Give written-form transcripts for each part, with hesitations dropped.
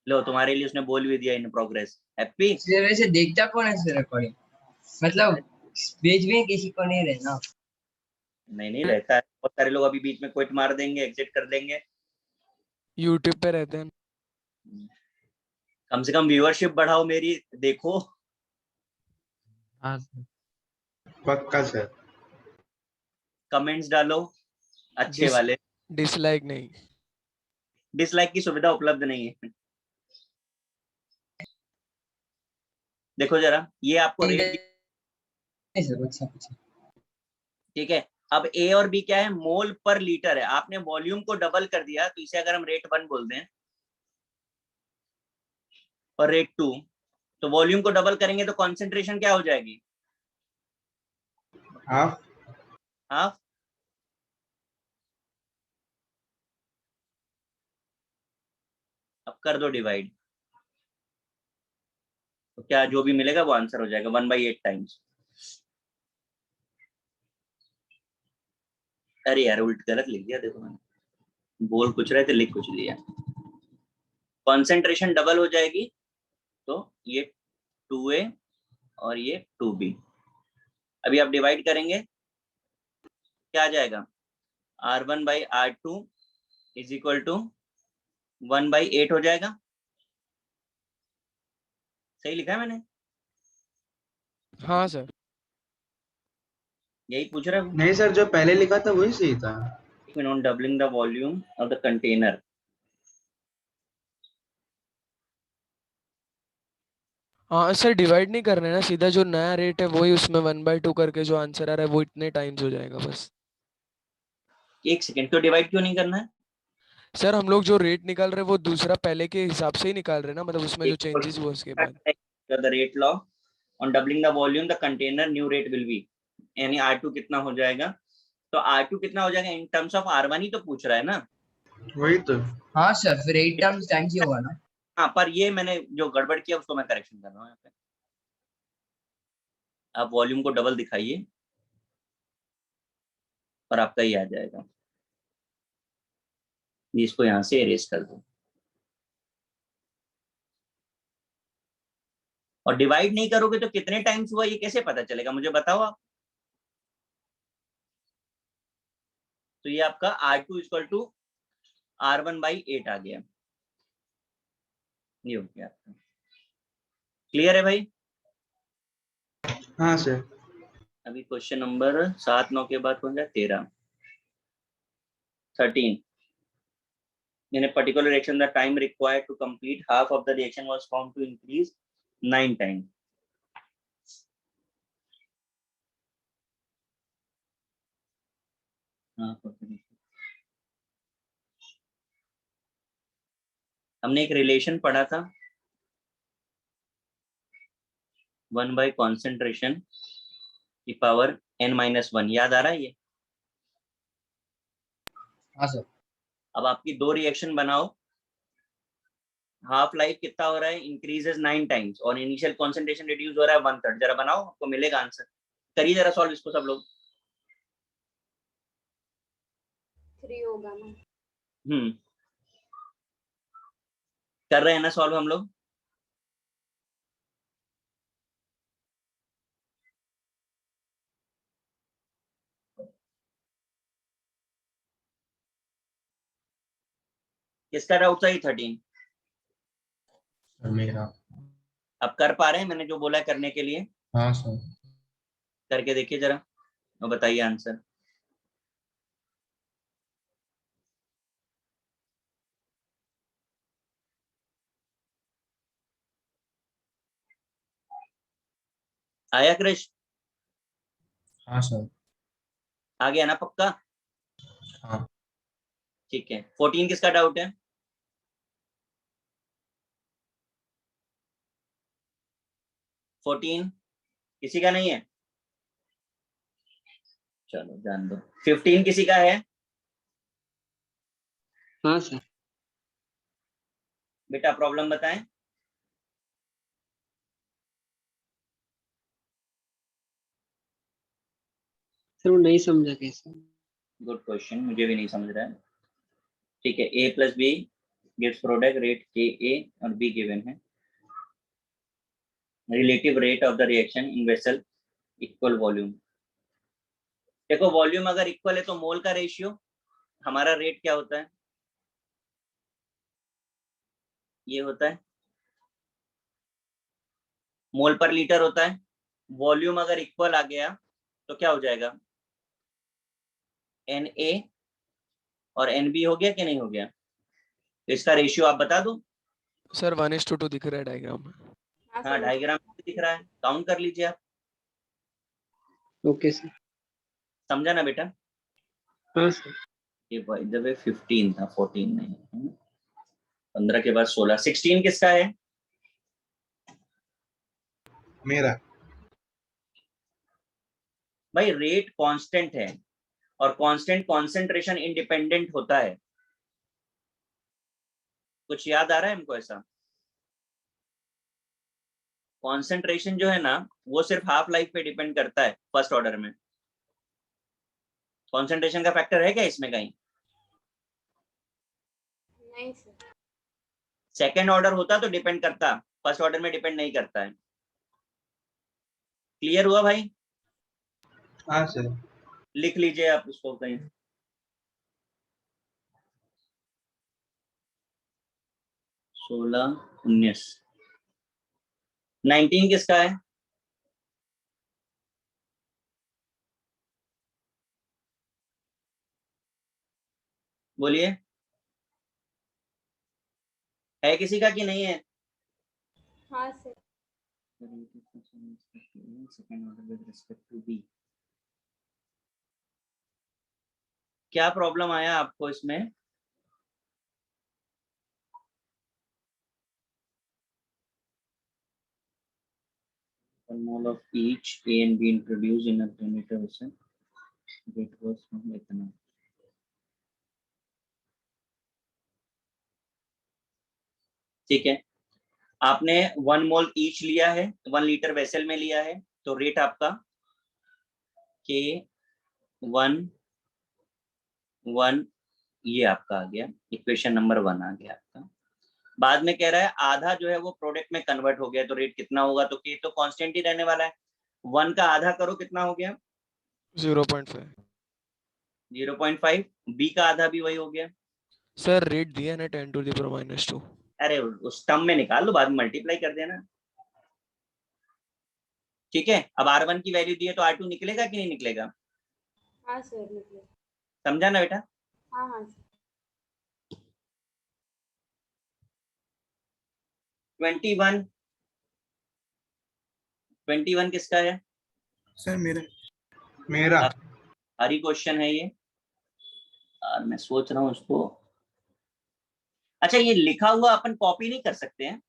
लो तुम्हारे लिए उसने बोल भी दिया इन प्रोग्रेस। हैप्पी? वैसे देखता कौन है सर रिकॉर्डिंग, मतलब बीच में किसी को नहीं रहना। नहीं नहीं रहता है, बहुत सारे लोग अभी बीच में क्विट मार देंगे, एग्जिट कर देंगे। यूट्यूब पे रहते हैं। कम से कम व्यूअरशिप बढ़ाओ मेरी, देखो। हाँ सर। पक्का सर। कमेंट्स डालो अच्छे वाले। डिसलाइक नहीं। डिसलाइक की सुविधा उपलब्ध नहीं है। देखो जरा, ये आपको रेट, नहीं सर, अच्छा अच्छा। ठीक है। अब ए और बी क्या है, मोल पर लीटर है। आपने वॉल्यूम को डबल कर दिया, तो इसे अगर हम रेट 1 बोल दें और रेट 2, तो वॉल्यूम को डबल करेंगे तो कॉन्सेंट्रेशन क्या हो जाएगी? हाफ। हाफ। अब कर दो डिवाइड, तो क्या जो भी मिलेगा वो आंसर हो जाएगा 1/8 टाइम्स। अरे यार उल्ट गलत लिख दिया, देखो मैंने बोल कुछ रहे थे, लिख कुछ दिया। कॉन्सेंट्रेशन डबल हो जाएगी, तो ये 2A और ये 2B। अभी आप डिवाइड करेंगे, क्या आ जाएगा? R1/R2 इज इक्वल टू 1/8 हो जाएगा। सही लिखा है मैंने? हाँ सर। यही पूछ रहा हूँ। नहीं सर, जो पहले लिखा था वही सही था। On doubling the volume of the container. हाँ सर, डिवाइड नहीं करना है ना, सीधा जो नया रेट है वही उसमें 1/2 करके जो आंसर आ रहा है वो इतने टाइम्स हो जाएगा बस। एक सेकेंड, क्यों डिवाइड क्यों नहीं करना है? सर हम लोग जो रेट निकाल रहे हैं वो दूसरा पहले के हिसाब से ही निकाल रहे हैं ना, मतलब उसमें जो चेंजेस हुआ उसके बाद। The rate law on doubling the volume the container new rate will be, यानी R2 कितना हो जाएगा? तो R2 कितना हो जाएगा इन टर्म्स ऑफ R1 ही तो पूछ रहा है ना। वही तो। हाँ सर, फिर 8 टर्म्स टाइम्स ही होगा ना। हाँ, पर ये मैंने जो गड़बड़ किया उसको मैं करेक्शन कर रहा हूँ यहाँ पे। आप वॉल्यूम को डबल दिखाइए और आपका ही आ जाएगा। इसको यहाँ से एरेज कर दो। और डिवाइड नहीं करोगे तो कितने टाइम्स हुआ ये कैसे पता चलेगा, मुझे बताओ आप। तो ये आपका R2 इक्वल टू R1/8 आ गया। ये हो गया। क्लियर है भाई? हाँ सर। अभी क्वेश्चन नंबर 7-9 के बाद कौन सा? 13, 13। In a particular reaction, the time required to complete half of the reaction was found to increase 9 times. हमने एक रिलेशन पढ़ा था, 1 by concentration की पावर n-1, याद आ रहा है ये? हाँ सर। अब आपकी 2 रिएक्शन बनाओ, हाफ लाइफ कितना हो रहा है? इंक्रीजेस 9 टाइम्स, और इनिशियल कॉन्सेंट्रेशन रिड्यूस हो रहा है 1/3। जरा बनाओ, आपको मिलेगा आंसर। करिए जरा सॉल्व इसको सब लोग। 3 होगा ना? कर रहे हैं ना सॉल्व हम लोग? किसका डाउट था ये 13? मेरा। अब कर पा रहे हैं मैंने जो बोला है करने के लिए? हाँ सर। करके देखिए जरा और बताइए आंसर। आया क्रिश? हाँ सर। आ गया ना पक्का? हाँ। ठीक है। 14 किसका डाउट है? फोर्टीन किसी का नहीं है? चलो जान दो। 15 किसी का है? हाँ सर। बेटा प्रॉब्लम बताएं। सर वो नहीं समझा कैसे। गुड क्वेश्चन, मुझे भी नहीं समझ रहा है। ठीक है, a + b gives product rate के ए और बी गिवन है, relative rate of the reaction in vessel equal volume. देखो वॉल्यूम अगर इक्वल है तो मोल का रेशियो, हमारा रेट क्या होता है, ये होता है मोल पर लीटर होता है। वॉल्यूम अगर इक्वल आ गया तो क्या हो जाएगा, एन ए और एन बी हो गया कि नहीं हो गया, तो इसका रेशियो आप बता दो। सर 1:2 दिख रहा है डायग्राम में। हाँ हाँ सर। डायग्राम में दिख रहा है, काउंट कर लीजिए आप। Okay sir. समझा ना बेटा? हाँ सर। ये बाय द वे 15 था, 14 नहीं है। 15 के बाद 16, 16 किसका है? मेरा। भाई रेट कांस्टेंट है और कांस्टेंट कंसंट्रेशन इंडिपेंडेंट होता है। कुछ याद आ रहा है हमको ऐसा? कंसंट्रेशन जो है ना वो सिर्फ हाफ लाइफ पे डिपेंड करता है फर्स्ट ऑर्डर में। कंसंट्रेशन का फैक्टर है क्या इसमें कहीं? नहीं सर। सेकेंड ऑर्डर होता तो डिपेंड करता, फर्स्ट ऑर्डर में डिपेंड नहीं करता है। क्लियर हुआ भाई? हाँ सर। लिख लीजिए आप उसको कहीं। 16, 19, 19 किसका है? बोलिए, है किसी का कि नहीं है? हाँ sir. Second order with respect to B. क्या प्रॉब्लम आया आपको इसमें? One mole of each A and B introduced in a reactor vessel. That was from ethanol. ठीक है, आपने 1 मोल ईच लिया है, 1 लीटर वेसल में लिया है, तो रेट आपका के 1 ये आपका आ गया, इक्वेशन नंबर 1 आ गया आपका। बाद में कह रहा है आधा जो है वो प्रोडक्ट में कन्वर्ट हो गया, तो रेट कितना होगा, तो के तो कांस्टेंट ही रहने वाला है। 1 का आधा करो कितना हो गया? 0.5। 0.5। बी का आधा भी वही हो गया। सर रेट दिया ना 10⁻²। अरे उस टर्म में निकाल लो, बाद में मल्टीप्लाई कर देना। ठीक है, अब R1 की वैल्यू दी है तो R2 निकलेगा कि नहीं निकलेगा? हाँ सर निकले। समझा ना बेटा? हाँ हाँ सर। 21, 21 किसका है? सर मेरा। हरी क्वेश्चन है ये, और मैं सोच रहा हूँ उसको। अच्छा ये लिखा हुआ अपन कॉपी नहीं कर सकते हैं?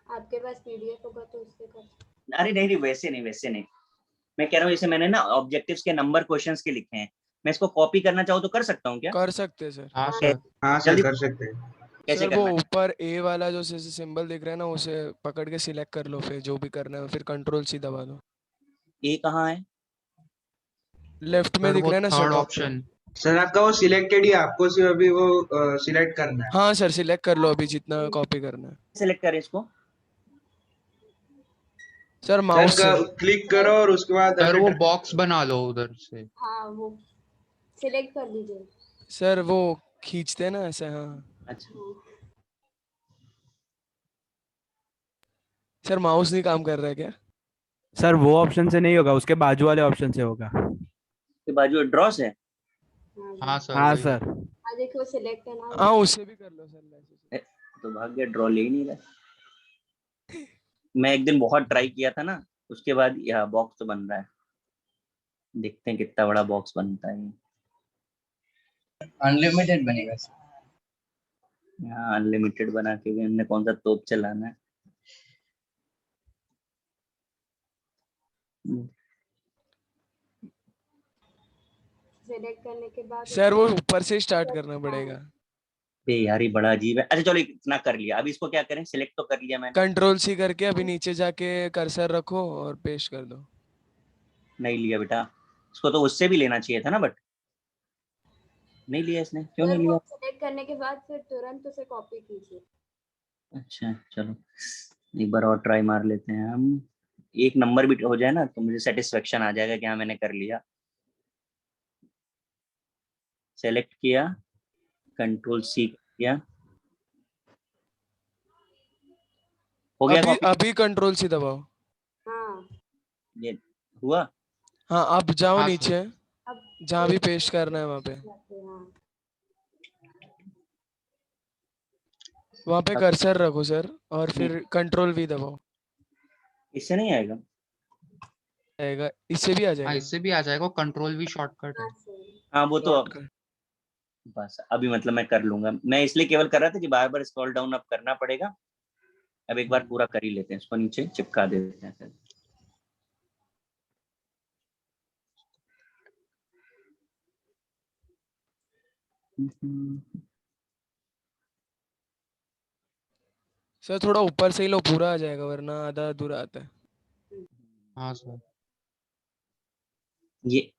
आपके पास पीडीएफ होगा तो उससे कर। अरे नहीं नहीं, वैसे नहीं वैसे नहीं, मैं कह रहा हूँ जैसे मैंने ना ऑब्जेक्टिव्स के नंबर क्वेश्चंस के लिखे हैं, मैं इसको कॉपी करना चाहूँ तो कर सकता हूँ क्या? कर सकते हैं सर। हाँ सर। हाँ सर जल्दी कर सकते हैं। कैसे सर वो करना है? ऊपर ए वाला जो सिंबल दिख रहा है ना उसे पकड़ के सिलेक्ट कर लो, फिर जो भी करना है फिर कंट्रोल सी दबा दो। ए कहाँ है? लेफ्ट में सर दिख वो रहा है ना थर्ड सर, ऑप्शन। सर आपका वो सिलेक्टेड ही है, आपको सिर्फ अभी वो सिलेक्ट करना है। हाँ सर सिलेक्ट कर लो अभी जितना कॉपी करना है। सिलेक्ट करें इसको? सर माउस से। सर क्लिक करो और उसके बाद सर वो ऐसे बॉक्स बना लो उधर से। हाँ वो सिलेक्ट कर लीजिए। सर वो खींचते हैं ना ऐसे, हाँ। अच्छा हाँ। सर माउस नहीं काम कर रहा है क्या? सर वो ऑप्शन से नहीं होगा, उसके बाजू वाले ऑप्शन से होगा। के बाजू ड्रॉस है? हाँ सर हाँ वही। सर। हाँ देखो सिलेक्ट है ना। हाँ उससे भी कर लो सर। तो भाग्य ड्रॉ ले ही नहीं रहा। मैं एक दिन बहुत ट्राई किया था ना, उसके बाद यह बॉक्स तो बन रहा है, देखते हैं कितना बड़ा बॉक्स बनता है। अनलिमिटेड बनेगा सर। यहाँ अनलिमिटेड बना के भी हमने कौन सा तोप चलाना है। सिलेक्ट करने के बाद सर वो ऊपर से स्टार्ट करना पड़ेगा। बे यार ये बड़ा अजीब है। अच्छा चलो इतना कर लिया, अब इसको क्या करें? सिलेक्ट तो कर लिया मैंने। कंट्रोल सी करके अभी नीचे जाके कर्सर रखो और पेस्ट कर दो। नहीं लिया बेटा, इसको तो उससे भी लेना चाहिए था ना, बट नहीं लिया इसने। क्यों सर नहीं वो लिया? सिलेक्ट करने के बाद फिर तुरंत उसे कॉपी कीजिए। अच्छा चलो एक बार और ट्राई मार लेते हैं हम। एक नंबर भी हो जाए ना तो मुझे सेटिस्फेक्शन आ जाएगा कि हाँ मैंने कर लिया। सेलेक्ट किया, कंट्रोल सी किया, हो गया अभी कॉपी। अभी कंट्रोल सी दबाओ। हाँ ये हुआ। हाँ अब जाओ हाँ नीचे, सर। अब जहाँ भी पेस्ट करना है वहाँ पे, हाँ वहाँ पे कर्सर रखो सर और फिर कंट्रोल वी दबाओ। इससे नहीं आएगा। आएगा, इससे भी आ हाँ जाएगा। इससे भी आ जाएगा, कंट्रोल भी शॉर्टकट है। हाँ सही। हाँ वो तो शॉर्टकट। बस अभी मतलब मैं कर लूंगा। मैं इसलिए केवल कर रहा था कि बार बार स्क्रॉल डाउन अब करना पड़ेगा। अब एक बार पूरा कर ही लेते हैं, इसको नीचे चिपका देते हैं फिर। सर थोड़ा ऊपर से ही लो, पूरा आ जाएगा वरना आधा अधूरा आता है। हाँ सर। ये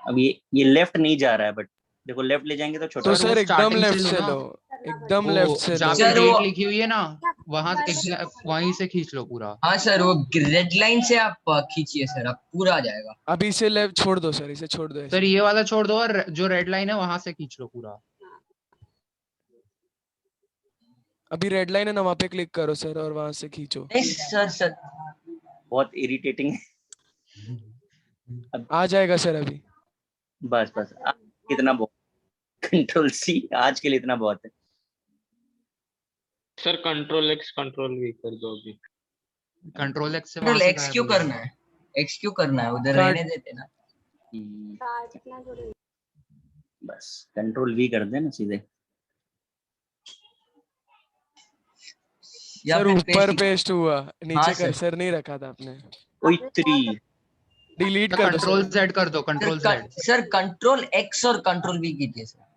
अब ये लेफ्ट नहीं जा रहा है, बट देखो लेफ्ट ले जाएंगे तो छोटा तो सर हो वो सर एकदम स्टार्टिंग से लेफ्ट लो से ना, लो, एकदम वो लेफ्ट से लो। जहाँ पे सर, वो- डेट लिखी हुई है ना, वहां वहीं से खींच लो पूरा। हाँ सर, वो रेड लाइन से आप खींचिए सर, आप पूरा आ जाएगा। अभी इसे लेफ्ट छोड़ दो सर, इसे छोड़ दो सर ऐसे। ये वाला छोड़ दो और जो रेड लाइन है वहां से खींच लो पूरा। अभी रेड लाइन है ना, वहाँ पे क्लिक करो सर और वहां से खींचो। नहीं सर, सर बहुत इरिटेटिंग है। आ जाएगा सर अभी। बस बस इतना बहुत। कंट्रोल सी आज के लिए इतना बहुत है। Sir control x control we कर दो अभी। कंट्रोल एक्स से वहां कंट्रोल से एक्स गायब क्यों हो करना जाएगा। है? एक्स क्यों करना है? उधर काट- रहने देते ना। काटना थोड़ी। बस कंट्रोल वी कर देना सीधे। या सर फिर ऊपर पेस्ट। पेस्ट हुआ, हाँ नीचे सर। कर्सर नहीं रखा था आपने। कोई आपने थ्री। डिलीट सर कर दो कंट्रोल सर। जेड कर दो, control Z. Sir control x और कंट्रोल वी कीजिए सर।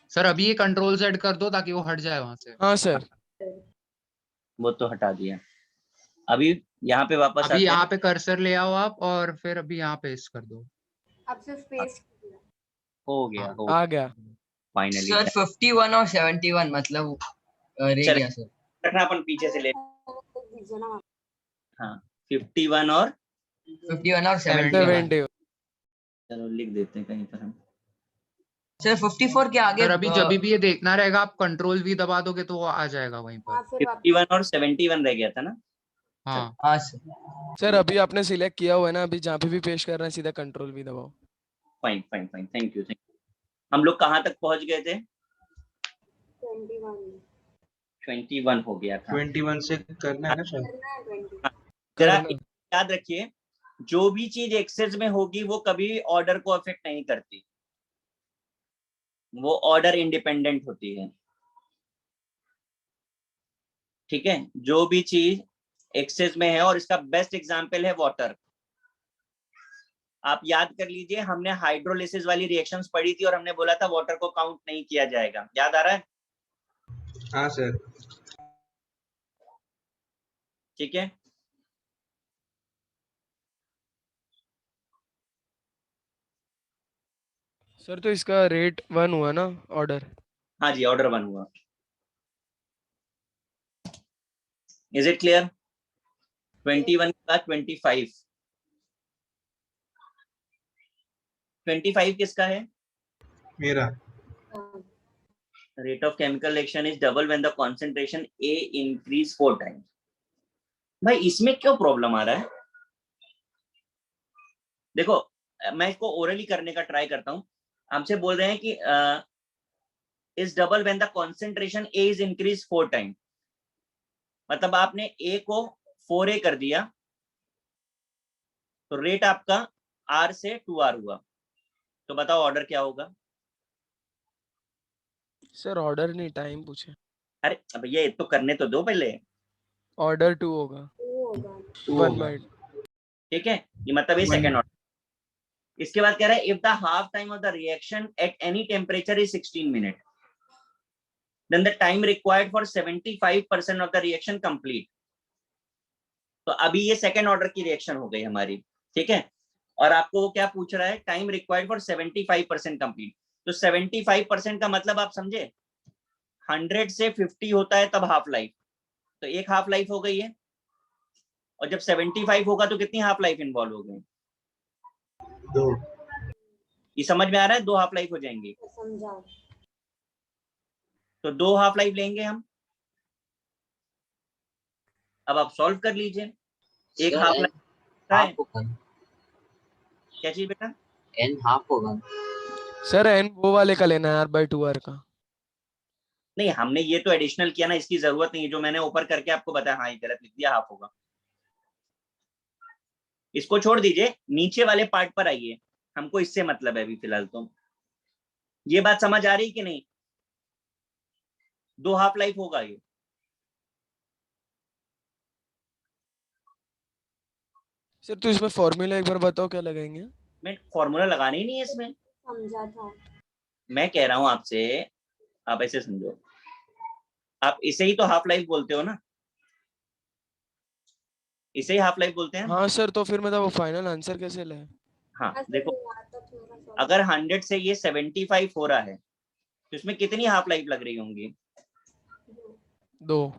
सर अभी ये कंट्रोल जेड कर दो ताकि वो हट जाए वहां से। हाँ सर। वो तो हटा दिया। अभी यहाँ पे वापस अभी आते हैं। यहाँ पे कर्सर ले आओ आप और फिर अभी यहाँ पेस्ट कर दो। अब सिर्फ पेस्ट कीजिए। हो गया हाँ। हो आ गया। फाइनली। सर 51 और 71 मतलब रह गया सर। रखना अपन पीछे से ले। दीजिए ना। हाँ 51 और 51 और 71। 70। चलो लिख देते हैं कहीं पर हम। सर 54 के आगे सर अभी जब भी ये देखना रहेगा आप कंट्रोल वी दबा दोगे तो वो आ जाएगा वहीं पर। हाँ फिर 51 और 71 रह गया था ना। हाँ हाँ सर। सर अभी आपने सिलेक्ट किया हुआ है ना, अभी जहाँ पे भी पेस्ट करना है सीधा कंट्रोल भी दबाओ। Fine fine fine, thank you. हम लोग कहाँ तक पहुंच गए थे? 21 21 हो गया था। 21 से करना है ना सर? करना है 20। जरा करना। याद रखिए, जो भी चीज एक्सेस में होगी वो कभी ऑर्डर को अफेक्ट नहीं करती, वो ऑर्डर इंडिपेंडेंट होती है। ठीक है, जो भी चीज एक्सेस में है, और इसका बेस्ट एग्जांपल है वाटर। आप याद कर लीजिए, हमने हाइड्रोलिसिस वाली रिएक्शंस पढ़ी थी और हमने बोला था वाटर को काउंट नहीं किया जाएगा। याद आ रहा है? हाँ सर। ठीक है, सर तो इसका रेट 1 हुआ ना ऑर्डर? हाँ जी ऑर्डर 1 हुआ। Is it clear? 21 के बाद 25। 25 किसका है? मेरा। Rate of chemical reaction is double when the concentration A increase 4 times। भाई इसमें क्यों प्रॉब्लम आ रहा है? देखो मैं इसको ओरली करने का ट्राई करता हूं। हमसे बोल रहे हैं कि is double when the concentration A is increased 4 times। मतलब आपने A को 4A कर दिया तो रेट आपका R से 2R हुआ। तो बताओ ऑर्डर क्या होगा? सर ऑर्डर नहीं, टाइम पूछे। अरे भैया ये तो करने तो दो पहले। ऑर्डर 2 होगा। वो होगा 1 बाय। ठीक है, ये मतलब ये सेकंड ऑर्डर। इसके बाद कह रहा है if the half time of the reaction at any temperature is 16 minute, then the time required for 75% of the reaction complete. तो अभी ये सेकंड ऑर्डर की रिएक्शन हो गई हमारी। ठीक है, और आपको वो क्या पूछ रहा है, टाइम रिक्वायर्ड फॉर 75% कंप्लीट। तो 75% का मतलब आप समझे, 100 से 50 होता है तब हाफ लाइफ, तो एक हाफ लाइफ हो गई है। और जब 75 होगा तो कितनी हाफ लाइफ इन्वॉल्व हो गई? 2। ये समझ में आ रहा है? 2 हाफ लाइफ हो जाएंगी। समझा। तो 2 हाफ लाइफ लेंगे हम। अब आप सॉल्व कर लीजिए। एक हाफ लाइफ है, हाफ होगा, क्या चीज बेटा? एन हाफ होगा। सर एन वो वाले का लेना है R/2R का। नहीं, हमने ये तो एडिशनल किया ना, इसकी जरूरत नहीं है। जो मैंने ऊपर करके आपको बताया, हाँ ये गलत लिख दिया, हाफ होगा। इसको छोड़ दीजिए, नीचे वाले पार्ट पर आइए, हमको इससे मतलब है अभी फिलहाल। तो ये बात समझ आ रही कि नहीं? 2 हाफ लाइफ होगा ये। सर तो इसमें फॉर्मूला एक बार बताओ क्या लगाएंगे? मैं फॉर्मूला लगाना ही नहीं है इसमें। समझा था। मैं कह रहा हूं आपसे, आप ऐसे समझो, आप इसे ही तो हाफ लाइफ बोलते हो ना, इसे ही हाफ लाइफ बोलते हैं। हाँ सर, तो फिर मतलब वो फाइनल आंसर कैसे लाए? हाँ ऐसे देखो, नहीं आता थोड़ा सा। अगर 100 से ये 75 हो रहा है तो इसमें कितनी हाफ लाइफ लग रही होंगी? 2।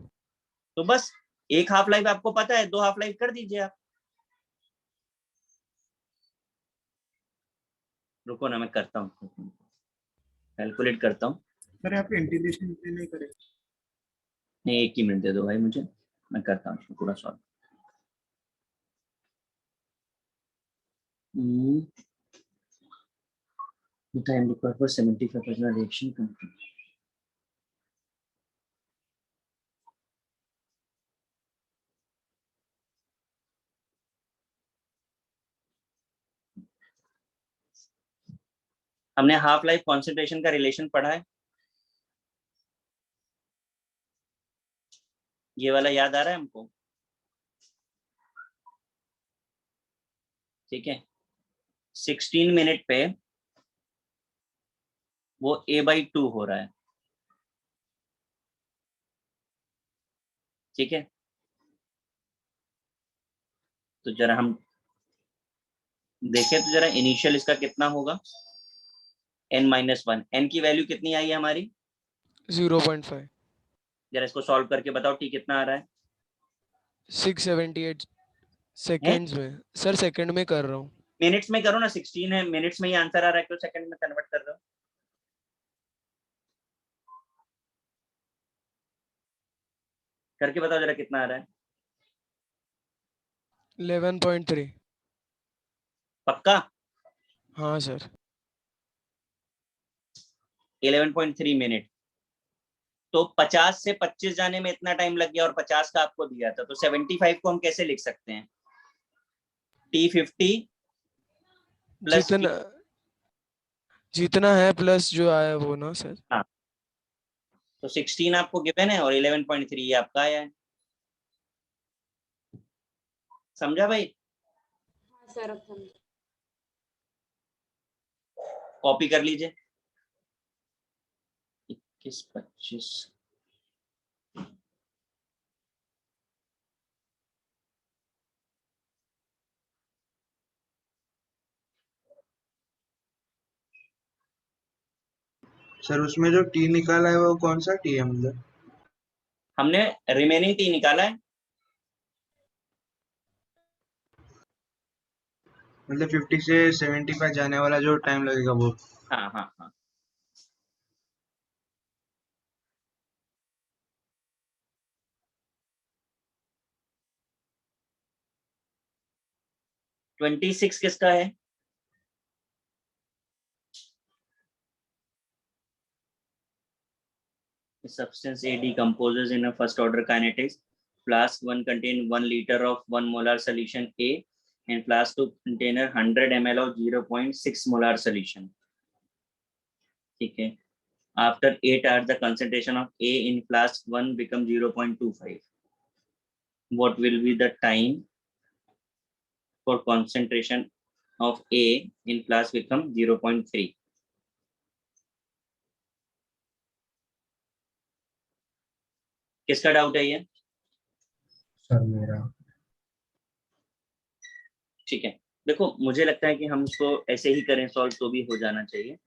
तो बस एक हाफ लाइफ आपको पता है, 2 हाफ लाइफ कर दीजिए आप। रुको ना, मैं करता हूँ, कैलकुलेट करता हूँ। सर यहाँ पे इंटीग्रेशन नहीं करें? नहीं, 1 ही मिनट दे दो भाई मुझे, मैं करता हूँ इसको पूरा solve. Time required for 75% reaction complete. हमने हाफ लाइफ कॉन्सेंट्रेशन का रिलेशन पढ़ा है, ये वाला याद आ रहा है हमको? ठीक है, 16 मिनट पे वो A/2 हो रहा है। ठीक है, तो जरा हम देखें तो जरा इनिशियल इसका कितना होगा, n-1। n की वैल्यू कितनी आई है हमारी? 0.5। जरा इसको सॉल्व करके बताओ t कितना आ रहा है? 678 है सेकेंड्स में। सर सेकंड में कर रहा हूँ। मिनट्स में करो ना, 16 है, मिनट्स में ही आंसर आ रहा है, क्यों सेकंड में कन्वर्ट कर रहे हो? करके बताओ जरा कितना आ रहा है? 11.3। पक्का? हाँ सर। 11.3 मिनट। तो 50 से 25 जाने में इतना टाइम लग गया और 50 का आपको दिया था, तो 75 को हम कैसे लिख सकते हैं? T50 प्लस जितना जितना है प्लस जो आया वो ना सर। हाँ, तो 16 आपको गिवन है और 11.3 आपका आया है। समझा भाई? हाँ सर, अब समझा। कॉपी कर लीजिए। 21-25 सर उसमें जो टी निकाला है वो कौन सा टी है मतलब? हमने रिमेनिंग टी निकाला है। मतलब 50 से 75 जाने वाला जो टाइम लगेगा वो। हाँ हाँ हाँ, ट्वेंटी सिक्स किसका है? Substance A decomposes in a first order kinetics. Flask 1 contain 1 liter of 1 molar solution A and flask 2 container 100 ml of 0.6 molar solution. ठीक है, after 8 hours the concentration of A in flask 1 become 0.25. What will be the time for concentration of A in flask become 0.3? किसका doubt है ये? Sir मेरा। ठीक है, देखो मुझे लगता है कि हम इसको ऐसे ही करें सॉल्व तो भी हो जाना चाहिए।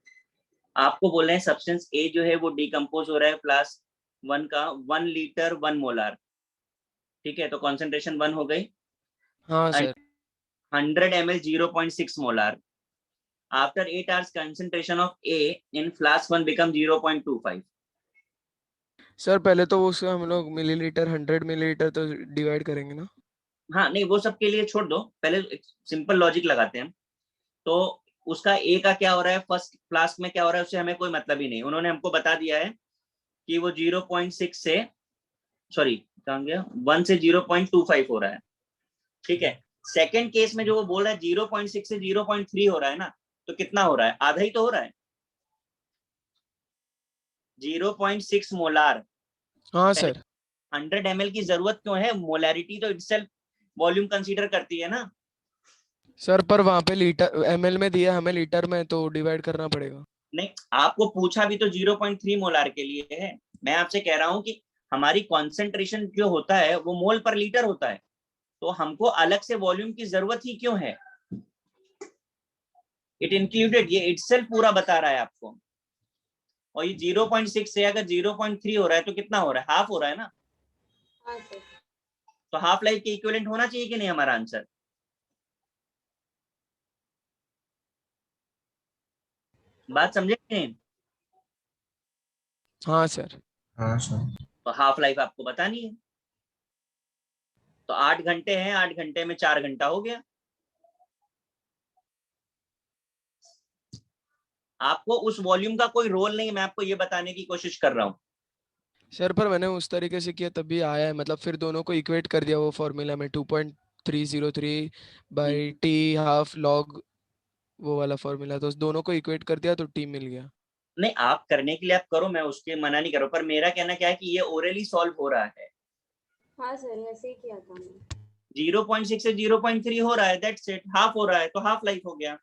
आपको बोल रहे हैं सब्सटेंस ए जो है वो डिकम्पोज हो रहा है फ्लास्क 1 का 1 लीटर 1 मोलार, ठीक है, तो कॉन्सेंट्रेशन 1 हो गई। हाँ and sir 100 ml 0.6 molar. After 8 hours, concentration of A in flask 1 become 0.25. Sir पहले तो उसका हम लोग मिलीलीटर 100 मिलीलीटर तो डिवाइड करेंगे ना। हाँ नहीं वो सब के लिए छोड़ दो, पहले सिंपल लॉजिक लगाते हैं। तो उसका ए का क्या हो रहा है, फर्स्ट फ्लास्क में क्या हो रहा है उससे हमें कोई मतलब ही नहीं। उन्होंने हमको बता दिया है कि वो 0.6 से सॉरी कहाँ गया 1 से 0.25 हो रहा है, ठीक है। सेकेंड केस में जो वो बोल रहा है 0.6 से 0.3 हो रहा है ना, तो कितना हो रहा है, आधा ही तो हो रहा है, 0.6 मोलार। हाँ सर 100 ml की जरूरत क्यों है, मोलैरिटी तो इटसेल्फ वॉल्यूम कंसीडर करती है ना। सर पर वहाँ पे लीटर एमएल में दिया, हमें लीटर में, तो डिवाइड करना पड़ेगा। नहीं आपको पूछा भी तो 0.3 मोलार के लिए है। मैं आपसे कह रहा हूं कि हमारी कॉन्सेंट्रेशन जो होता है वो मोल पर लीटर होता है, तो हमको अलग से वॉल्यूम की जरूरत ही क्यों है। इट इंक्लूडेड, ये इटसेल्फ पूरा बता रहा है आपको। और ये 0.6 से अगर 0.3 हो रहा है तो कितना हो रहा है, हाफ हो रहा है ना। हाँ सर। तो हाफ लाइफ के इक्विवेलेंट होना चाहिए कि नहीं हमारा आंसर। बात समझे कि नहीं। हाँ सर हाँ सर। तो हाफ लाइफ आपको बतानी है, तो 8 घंटे हैं, 8 घंटे में 4 घंटा हो गया। आपको उस वॉल्यूम का कोई रोल नहीं, मैं आपको ये बताने की कोशिश कर रहा हूं। सर पर मैंने उस तरीके से किया तभी आया है, मतलब फिर दोनों को इक्वेट कर दिया वो फॉर्मूला में 2.303 बाई टी हाफ लॉग, वो वाला फॉर्मूला, तो उस दोनों को इक्वेट कर दिया तो टी मिल गया। नहीं आप करने के लिए आप करो, मैं उसके मना नहीं करो, पर मेरा कहना क्या है कि ये ओरली सॉल्व हो रहा है। हाँ सर ऐसे ही किया था मैंने। 0.6 से 0.3 हो रहा है, दैट्स इट, हाफ हो रहा है तो हाफ लाइफ हो गया।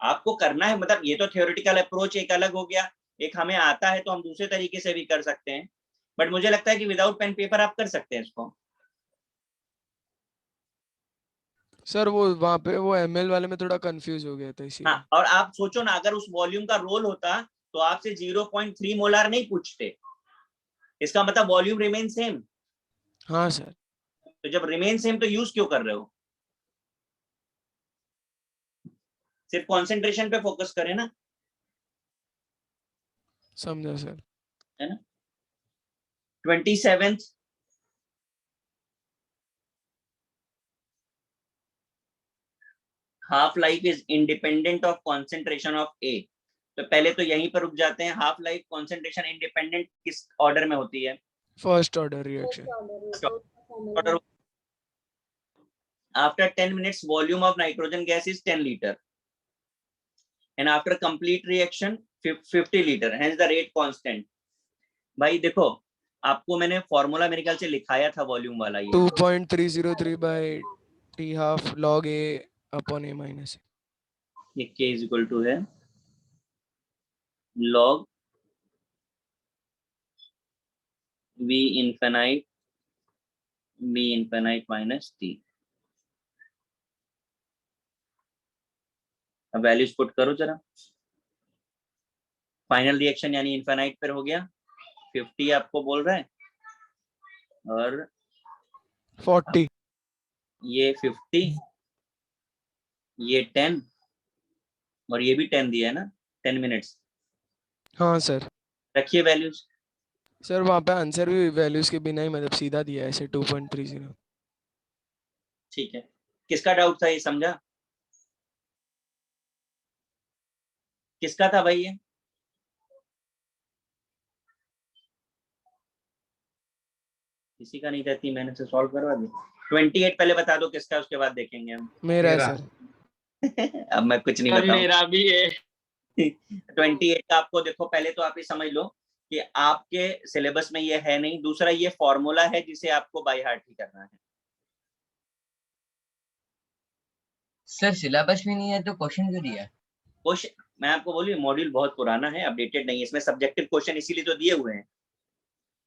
आपको करना है, मतलब ये तो थ्योरेटिकल अप्रोच एक अलग हो गया, एक हमें आता है तो हम दूसरे तरीके से भी कर सकते हैं, बट मुझे लगता है कि विदाउट पेन पेपर आप कर सकते हैं इसको। सर वो वहाँ पे वो एमएल वाले में थोड़ा कंफ्यूज हो गया था हाँ इसीलिए। और आप सोचो ना, अगर उस वॉल्यूम का रोल होता तो आपसे 0.3 मोलार नहीं पूछते, इसका मतलब वॉल्यूम रिमेन सेम। हाँ सर तो जब रिमेन सेम तो यूज क्यों कर रहे हो, सिर्फ कॉन्सेंट्रेशन पे फोकस करें ना, समझा सर। है ना। 27th half life is independent of concentration of A. तो पहले तो यहीं पर रुक जाते हैं, हाफ लाइफ कॉन्सेंट्रेशन इंडिपेंडेंट किस ऑर्डर में होती है, first order first reaction. Order में तो उसका formula order. After 10 minutes volume of nitrogen gas is 10 liter and after complete reaction 50 liter, hence the rate constant। भाई देखो आपको मैंने फॉर्मूला मेरे ख्याल से लिखाया था वॉल्यूम वाला, ये 2.303 by T half log A upon A minus. ये k इज इक्वल टू है log v infinite minus t। अब वैल्यूज पुट करो जरा, फाइनल रिएक्शन यानी इनफाइनाइट पर हो गया, 50 आपको बोल रहा है और 40। ये 50, ये 10 और ये भी 10 दिया है ना, 10 मिनट्स। हाँ सर। रखिए वैल्यूज। सर वहाँ पे आंसर भी वैल्यूज के बिना ही मतलब सीधा दिया है ऐसे 2.30। ठीक है, किसका डाउट था ये समझा, किसका था भाई ये, किसी का नहीं था, 3 महीने से सॉल्व करवा दी। 28 पहले बता दो किसका, उसके बाद देखेंगे हम। मेरा है मेरा। सर। अब मैं कुछ नहीं सर बताऊं। मेरा भी है। 28 का आपको देखो, पहले तो आप ये समझ लो कि आपके सिलेबस में ये है नहीं, दूसरा ये फॉर्मूला है जिसे आपको बाय हार्ट ही करना है। सर सिलेबस में नहीं है तो क्वेश्चन क्यों दिया है? क्वेश्चन मैं आपको बोलिए, मॉड्यूल बहुत पुराना है, अपडेटेड नहीं है, इसमें सब्जेक्टिव क्वेश्चन इसीलिए तो दिए हुए हैं।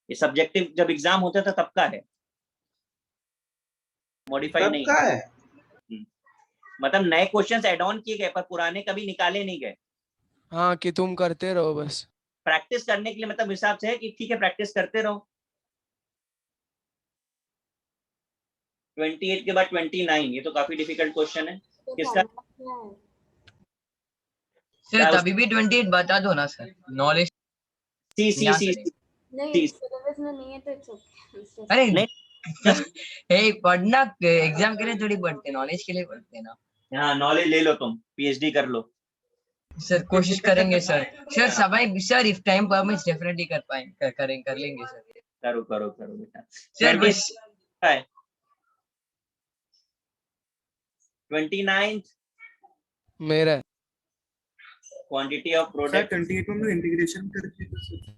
ये सब्जेक्टिव जब एग्जाम होता था तब का है, मॉडिफाइड कब नहीं। का है? मतलब नए क्वेश्चंस ऐड ऑन किए गए पर पुराने कभी निकाले नहीं गए। हाँ कि तुम करते रहो बस। प्रैक्टिस करने के लिए मतलब हिसाब से है कि ठीक है प्रैक्टिस करते रहो। 28 के बाद 29, ये तो काफी डिफिकल्ट क्वेश्चन है। तो किसका फॉर्मूला क्या है? सर क्या तभी भी 28 बता दो ना सर, नॉलेज सी सी याद सी करें। नहीं सी सिलेबस में नहीं है तो इट्स ओके। अरे नहीं पढ़ना एग्जाम के लिए थोड़ी पढ़ते, नॉलेज के लिए पढ़ते ना। हाँ नॉलेज ले लो, तुम पीएचडी कर लो। सर कोशिश करेंगे सर। सर सभी sir if time permits definitely कर पाएंगे, कर लेंगे सर। करो करो करो बेटा। सर 20 बस है 29 मेरा है। क्वांटिटी ऑफ सर प्रोडक्ट 28 में इंटीग्रेशन करके तो सर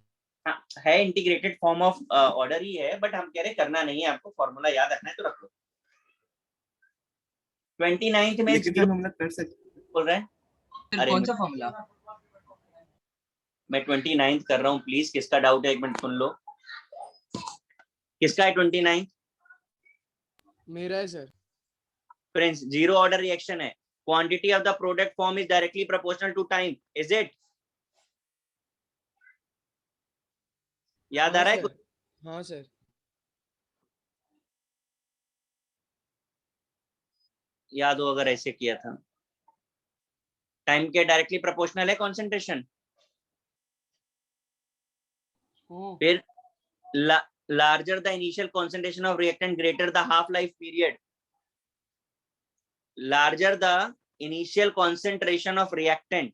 है इंटीग्रेटेड फॉर्म ऑफ ऑर्डर ही है, बट हम कह रहे करना नहीं है, आपको फॉर्मूला याद रखना है तो रख लो। 29 में लेकिन 0 सर हम लोग कर सकते बोल रहे हैं। सर अरे कौन सा फॉर्मूला? मैं 29 कर रहा हूँ, प्लीज किसका डाउट है एक मिनट सुन लो। किसका है 29? मेरा है sir. Friends zero order reaction है, quantity of the product form is directly proportional to time, is it? याद आ हाँ रहा है सर। कुछ? हाँ सर। याद हो अगर ऐसे किया था। टाइम के डायरेक्टली प्रोपोर्शनल है कंसंट्रेशन। फिर larger the initial concentration of reactant greater the half life period. Larger the initial concentration of reactant,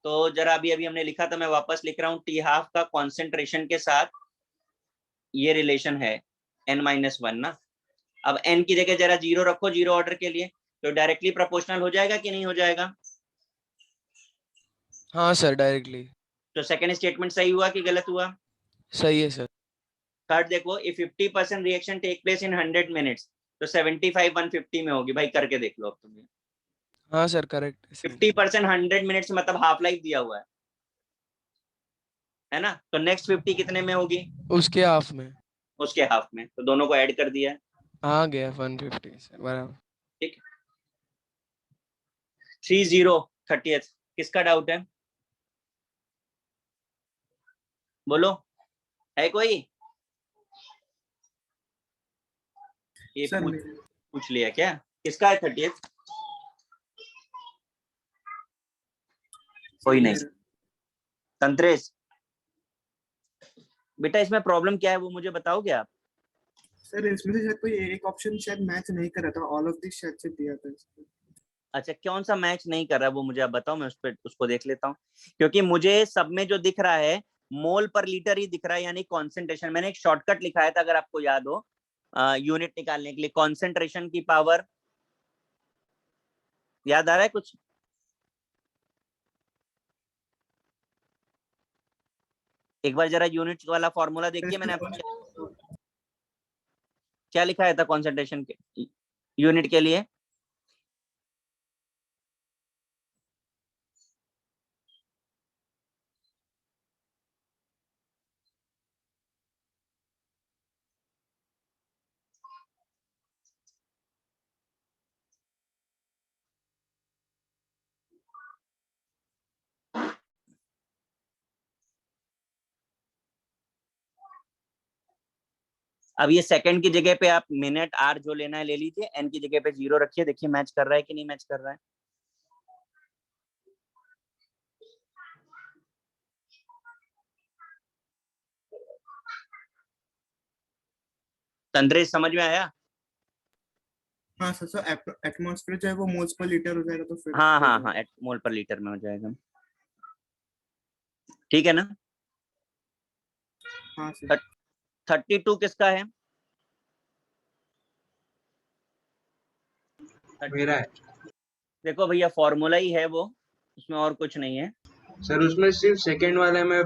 तो जरा अभी अभी हमने लिखा था, मैं वापस लिख रहा हूँ, टी हाफ का कंसंट्रेशन के साथ ये रिलेशन है n-1 ना। अब n की जगह जरा 0 रखो जीरो ऑर्डर के लिए, तो डायरेक्टली प्रोपोर्शनल हो जाएगा कि नहीं हो जाएगा? हाँ सर डायरेक्टली। तो सेकंड स्टेटमेंट सही हुआ कि गलत हुआ? सही है सर। थर्ड देखो, if 50% reaction take place in 100 minutes, तो 75 150 में होगी। भाई करके देख लो अब तुम। हाँ सर करेक्ट। 50% 100 मिनट्स मतलब हाफ लाइफ दिया हुआ है ना, तो नेक्स्ट 50 कितने में होगी? उसके हाफ में। उसके हाफ में, तो दोनों को ऐड कर दिया है। आ गया 150 सर बराबर। ठीक है 30 किसका डाउट है? बोलो, है कोई? ये सर पूछ लिया क्या? किसका है 30? कोई नहीं। तंत्रेश बेटा इसमें प्रॉब्लम क्या है वो मुझे बताओगे आप? सर इसमें से शायद कोई एक ऑप्शन शायद मैच नहीं कर रहा था, ऑल ऑफ दिस शायद से दिया था इसमें। अच्छा कौन सा मैच नहीं कर रहा है वो मुझे आप बताओ, मैं उसको देख लेता हूँ। क्योंकि मुझे सब में जो दिख रहा है मोल पर लीटर ही दिख रहा है, यानी कॉन्सेंट्रेशन। मैंने एक शॉर्टकट लिखा था अगर आपको याद हो, यूनिट निकालने के लिए, कॉन्सेंट्रेशन की पावर। याद आ रहा है कुछ? एक बार जरा यूनिट वाला फॉर्मूला देखिए, मैंने आपको क्या लिखा था कॉन्सेंट्रेशन के यूनिट के लिए। अब ये सेकंड की जगह पे आप मिनट आर जो लेना है ले लीजिए, एन की जगह पे 0 रखिए, देखिए मैच कर रहा है कि नहीं मैच कर रहा है। तंद्रेश समझ में आया? हाँ सर, सर एटमॉस्फेयर जो है वो मोल्स पर लीटर हो जाएगा तो फिर हाँ हाँ हाँ मोल पर लीटर में हो जाएगा। ठीक है ना? हाँ सर 32 किसका है? मेरा है देखो भैया फॉर्मूला ही है वो, उसमें और कुछ नहीं है। सर। उसमें सिर्फ सेकंड वाले में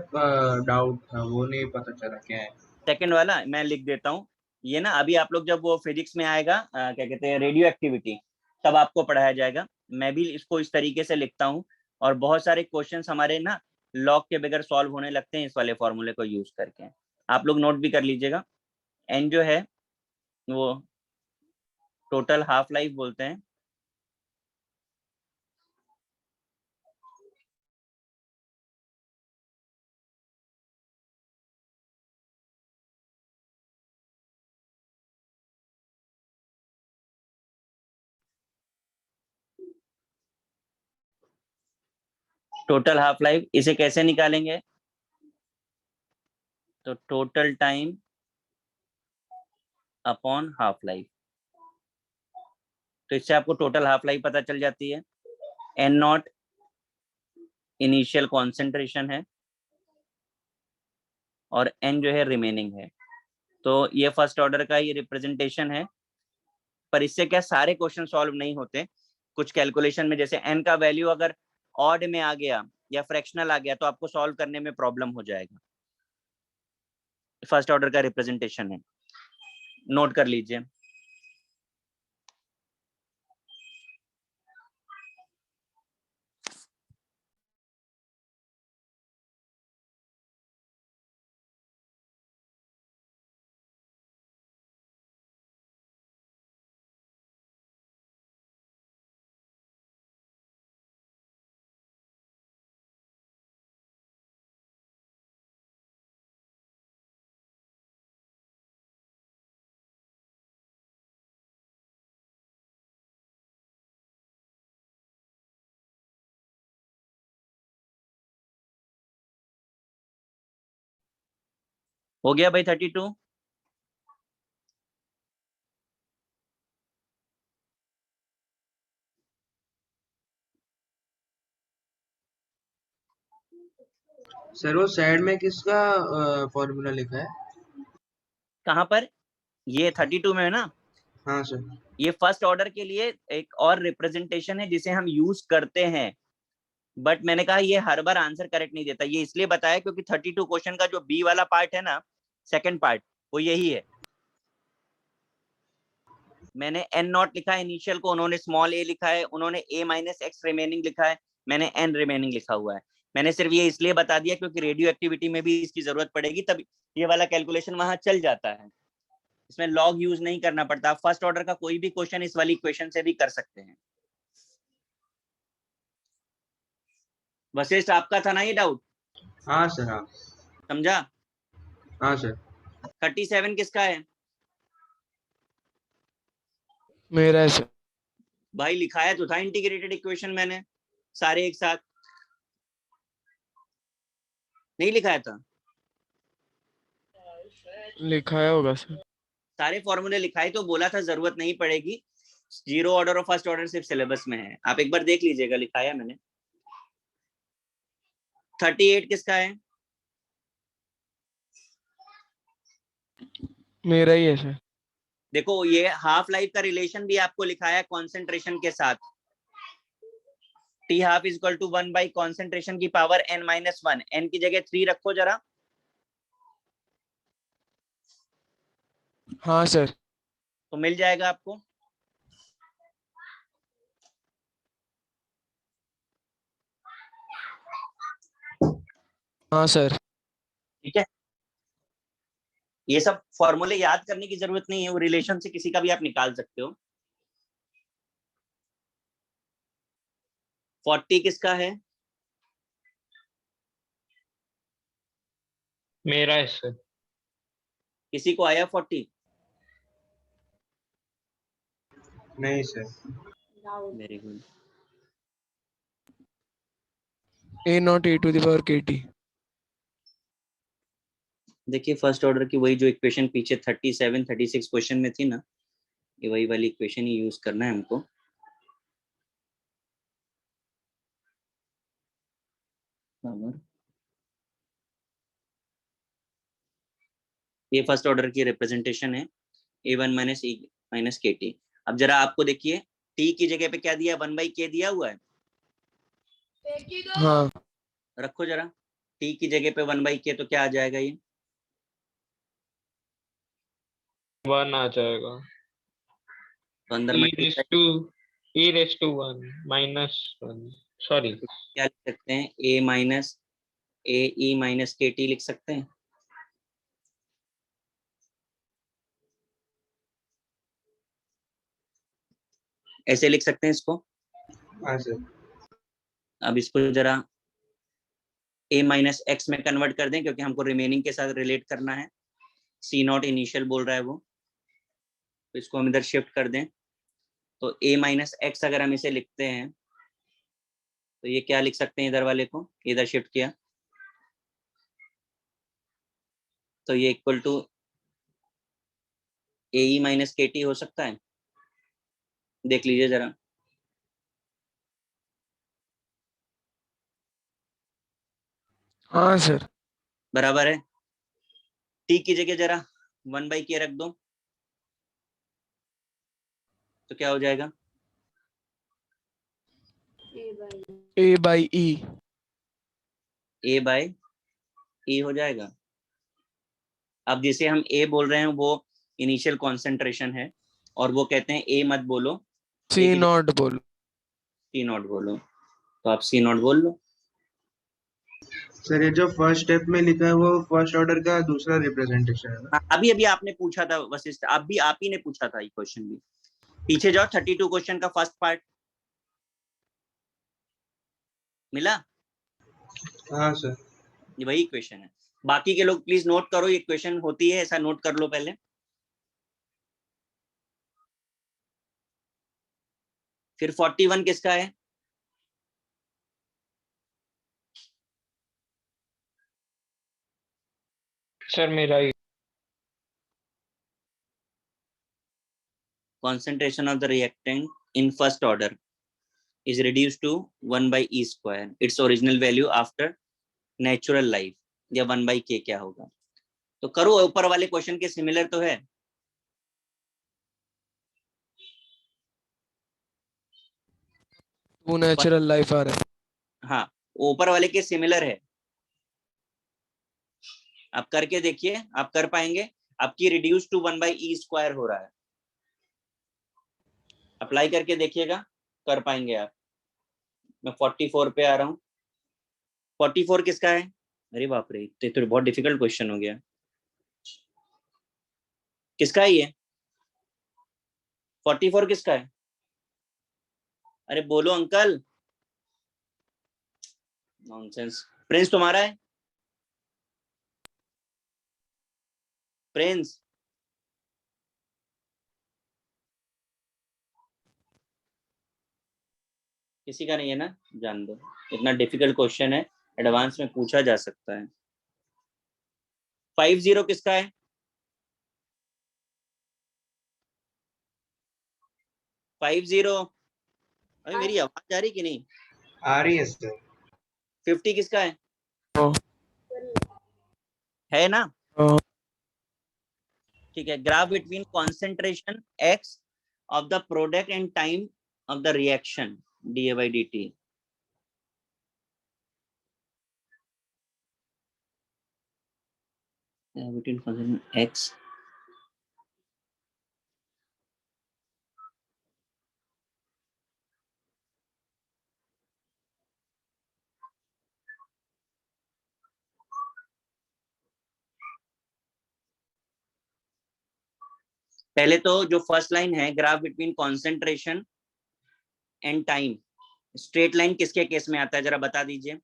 डाउट था, वो नहीं पता चला क्या है। सेकंड वाला मैं लिख देता हूँ। ये ना अभी आप लोग जब वो फिजिक्स में आएगा क्या कहते हैं रेडियो एक्टिविटी, तब आपको पढ़ाया जाएगा। मैं भी इसको इस तरीके से लिखता हूँ, और बहुत सारे क्वेश्चंस हमारे ना लॉग के बगैर सॉल्व होने लगते हैं इस वाले फॉर्मूले को यूज करके। आप लोग नोट भी कर लीजिएगा। एन जो है वो टोटल हाफ लाइफ बोलते हैं, टोटल हाफ लाइफ, इसे कैसे निकालेंगे? तो total time upon half life, तो इससे आपको टोटल हाफ लाइफ पता चल जाती है। एन नॉट इनिशियल कॉन्सेंट्रेशन है और एन जो है रिमेनिंग है। तो ये फर्स्ट ऑर्डर का ये रिप्रेजेंटेशन है, पर इससे क्या सारे क्वेश्चन सॉल्व नहीं होते। कुछ कैलकुलेशन में जैसे एन का वैल्यू अगर ऑड में आ गया या फ्रैक्शनल आ गया तो आपको सॉल्व करने में प्रॉब्लम हो जाएगा। फर्स्ट ऑर्डर का रिप्रेजेंटेशन है, नोट कर लीजिए। हो गया भाई 32? सर वो साइड में किसका फॉर्मूला लिखा है? कहाँ पर? ये 32 में है ना। हाँ सर। ये फर्स्ट ऑर्डर के लिए एक और रिप्रेजेंटेशन है जिसे हम यूज करते हैं, बट मैंने कहा ये हर बार आंसर करेक्ट नहीं देता। ये इसलिए बताया क्योंकि 32 क्वेश्चन का जो बी वाला पार्ट है ना, सेकंड पार्ट, वो यही है। मैंने एन नॉट लिखा है इनिशियल को, उन्होंने स्मॉल ए लिखा है, उन्होंने ए माइनस एक्स रिमेनिंग लिखा है, मैंने एन रिमेनिंग लिखा हुआ है। मैंने सिर्फ ये इसलिए बता दिया क्योंकि रेडियो एक्टिविटी में भी इसकी जरूरत पड़ेगी, तब ये वाला कैलकुलेशन वहां चल जाता है, इसमें लॉग यूज नहीं करना पड़ता। फर्स्ट ऑर्डर का कोई भी क्वेश्चन इस वाली इक्वेशन से भी कर सकते हैं। वशिष्ठ आपका था ना ये डाउट? हाँ सर। हाँ समझा? हाँ सर। 37 किसका है? मेरा है सर। भाई लिखाया तो था इंटीग्रेटेड इक्वेशन मैंने सारे एक साथ, नहीं लिखाया था? लिखाया होगा सर। सारे फॉर्मूले लिखाए तो बोला था जरूरत नहीं पड़ेगी, जीरो ऑर्डर और फर्स्ट ऑर्डर सिर्फ सिलेबस में है, आप एक बार देख लीजिएगा, लिखाया मैंने। 38 किसका है? मेरा ही है सर। देखो ये हाफ लाइफ का रिलेशन भी आपको लिखाया है कॉन्सेंट्रेशन के साथ। T half is equal to 1 by concentration की पावर n माइनस 1, n की जगह 3 रखो जरा। हाँ सर। तो मिल जाएगा आपको। हाँ सर। ठीक है, ये सब फॉर्मूले याद करने की जरूरत नहीं है, वो रिलेशन से किसी का भी आप निकाल सकते हो। 40 किसका है? मेरा है सर। किसी को आया 40? नहीं sir. Very good. A naught A to the power K T. देखिए फर्स्ट ऑर्डर की वही जो इक्वेशन पीछे 37 36 क्वेश्चन में थी ना, ये वही वाली इक्वेशन ही यूज करना है हमको। ये फर्स्ट ऑर्डर की रिप्रेजेंटेशन है, a1 minus e minus K T. अब जरा आपको देखिए t की जगह पे क्या दिया, 1 बाई के दिया हुआ है। हाँ रखो जरा t की जगह पे 1 बाई के, तो क्या आ जाएगा ये? 1 आ जाएगा। तो अंदर e raise to 1 minus 1, sorry. क्या लिख सकते हैं, a minus A E minus K T लिख सकते हैं। ऐसे लिख सकते हैं इसको। हाँ सर। अब इसको जरा a माइनस एक्स में कन्वर्ट कर दें क्योंकि हमको रिमेनिंग के साथ रिलेट करना है। सी नॉट इनिशियल बोल रहा है वो, तो इसको हम इधर शिफ्ट कर दें। तो a माइनस एक्स अगर हम इसे लिखते हैं तो ये क्या लिख सकते हैं, इधर वाले को इधर शिफ्ट किया तो ये equal to AE minus KT हो सकता है, देख लीजिए जरा। हाँ सर। बराबर है, T की जगह जरा 1/K रख दो तो क्या हो जाएगा, A by A by E। A/E हो जाएगा। अब जिसे हम A बोल रहे हैं वो इनिशियल कॉन्सेंट्रेशन है, और वो कहते हैं A मत बोलो, C A की नॉट बोलो। C0 बोलो, तो आप C0 बोल लो। सर ये जो फर्स्ट स्टेप में लिखा है वो फर्स्ट ऑर्डर का दूसरा रिप्रेजेंटेशन है ना? हाँ, अभी अभी आपने पूछा था वशिष्ठ, आप ही ने पूछा था ये क्वेश्चन भी। पीछे जाओ, 32 क्वेश्चन का फर्स्ट पार्ट मिला, हाँ सर। ये वही क्वेश्चन है। बाकी के लोग प्लीज नोट करो, ये क्वेश्चन होती है ऐसा, नोट कर लो पहले। फिर 41 किसका है, सर मेरा ही। concentration of the reactant in first order is reduced to 1/E square, its original value after natural life, या 1/K क्या होगा। तो करो, ऊपर वाले क्वेश्चन के सिमिलर तो है। वो नेचुरल लाइफ आ रहा है। हाँ, ऊपर वाले के सिमिलर है, आप करके देखिए, आप कर पाएंगे। आपकी रिड्यूस टू 1/E स्क्वायर हो रहा है, अप्लाई करके देखिएगा, कर पाएंगे आप। मैं 44 पे आ रहा हूँ। 44 किसका है, अरे बाप रे, तो बहुत डिफिकल्ट क्वेश्चन हो गया। किसका है ये 44 किसका है, अरे बोलो अंकल, नॉनसेंस। प्रिंस तुम्हारा है, प्रिंस। किसी का नहीं है ना, जान दो, इतना डिफिकल्ट क्वेश्चन है, एडवांस में पूछा जा सकता है। 50 किसका है, 50, अरे मेरी आवाज आ रही कि नहीं। आ रही है सर। 50 किसका है हाँ। है ना, हाँ। ठीक है। Graph between concentration x of the product and time of the reaction dA/dt। Between concentration x, पहले तो जो फर्स्ट लाइन है, graph between concentration and time, straight line किसके केस में आता है, जरा बता दीजिए,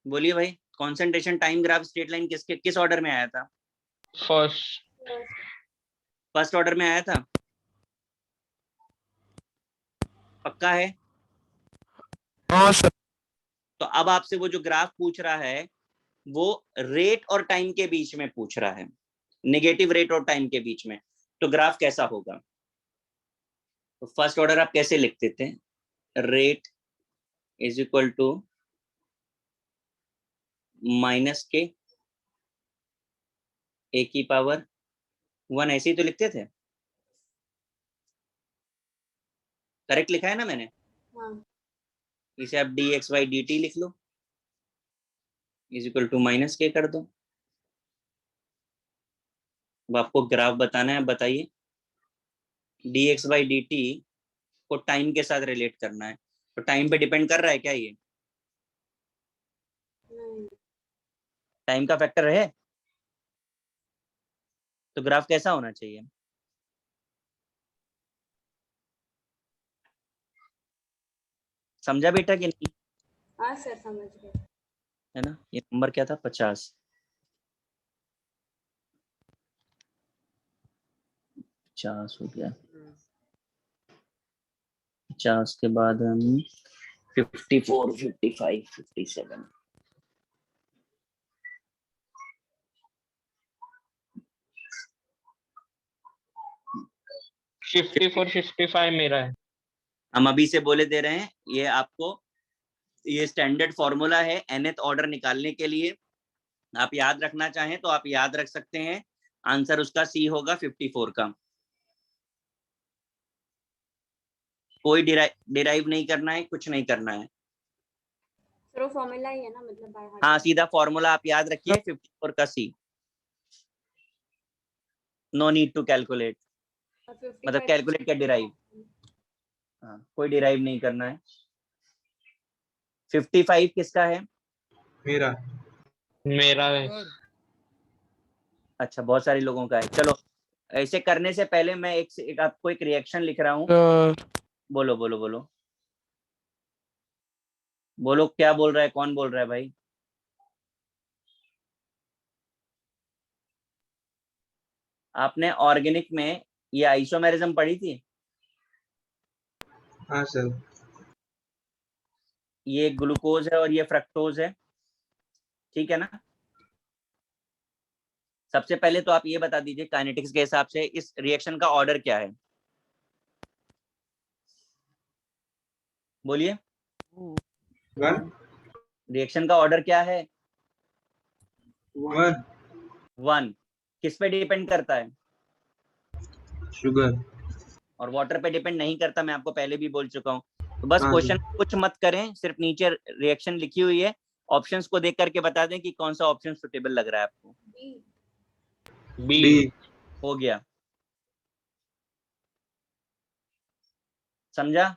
बोलिए भाई। Concentration time graph straight line किस ऑर्डर में आया था, फर्स्ट। फर्स्ट ऑर्डर में आया था, पक्का है। हाँ सर। तो अब आपसे वो जो ग्राफ पूछ रहा है वो रेट और टाइम के बीच में पूछ रहा है, नेगेटिव रेट और टाइम के बीच में, तो ग्राफ कैसा होगा। तो फर्स्ट ऑर्डर आप कैसे लिखते थे, rate is equal to -K A⁻1, ऐसे ही तो लिखते थे, करेक्ट लिखा है ना मैंने। हाँ। इसे आप dx/dt लिख लो, इज इक्वल टू -K कर दो। अब आपको ग्राफ बताना है, बताइए। dx/dt को टाइम के साथ रिलेट करना है, तो टाइम पे डिपेंड कर रहा है क्या ये, नहीं। टाइम का फैक्टर है, तो ग्राफ कैसा होना चाहिए। समझा बेटा कि नहीं, हाँ सर, समझ गए। है ना। ये नंबर क्या था, 50, 50 हो गया। 50 के बाद हम 54, 55, 57। फिफ्टी फोर 55 मेरा है। हम अभी से बोले दे रहे हैं, ये आपको ये स्टैंडर्ड फॉर्मूला है nth ऑर्डर निकालने के लिए। आप याद रखना चाहें तो आप याद रख सकते हैं। आंसर उसका सी होगा 54 का। कोई डिराइव नहीं करना है, कुछ नहीं करना है। सर वो फॉर्मूला ही है ना, मतलब बाय हार्ट। हाँ, सीधा फॉर्मूला आप याद रखिए 54 का सी। नो नीड टू कैलकुलेट, मतलब कैलकुलेट का डिराइव। हाँ, कोई डिराइव नहीं करना है। 55 किसका है? मेरा। मेरा है। अच्छा, बहुत सारे लोगों का है। चलो, ऐसे करने से पहले मैं एक आपको एक रिएक्शन लिख रहा हूँ। बोलो बोलो बोलो बोलो, क्या बोल रहा है? कौन बोल रहा है भाई? आपने ऑर्गेनिक में ये आइसोमेरिज्म पढ़ी थी? हाँ सर। ये ग्लूकोज है और ये फ्रक्टोज है, ठीक है ना? सबसे पहले तो आप ये बता दीजिए काइनेटिक्स के हिसाब से इस रिएक्शन का ऑर्डर क्या है? बोलिए। 1 रिएक्शन का ऑर्डर क्या है? 1 1। किस पे डिपेंड करता है? शुगर। और वाटर पे डिपेंड नहीं करता, मैं आपको पहले भी बोल चुका हूँ। तो बस हाँ क्वेश्चन जी। कुछ मत करें, सिर्फ नीचे रिएक्शन लिखी हुई है, ऑप्शंस को देख करके बता दें कि कौन सा ऑप्शन सुटेबल लग रहा है आपको। बी। डी। हो गया, समझा?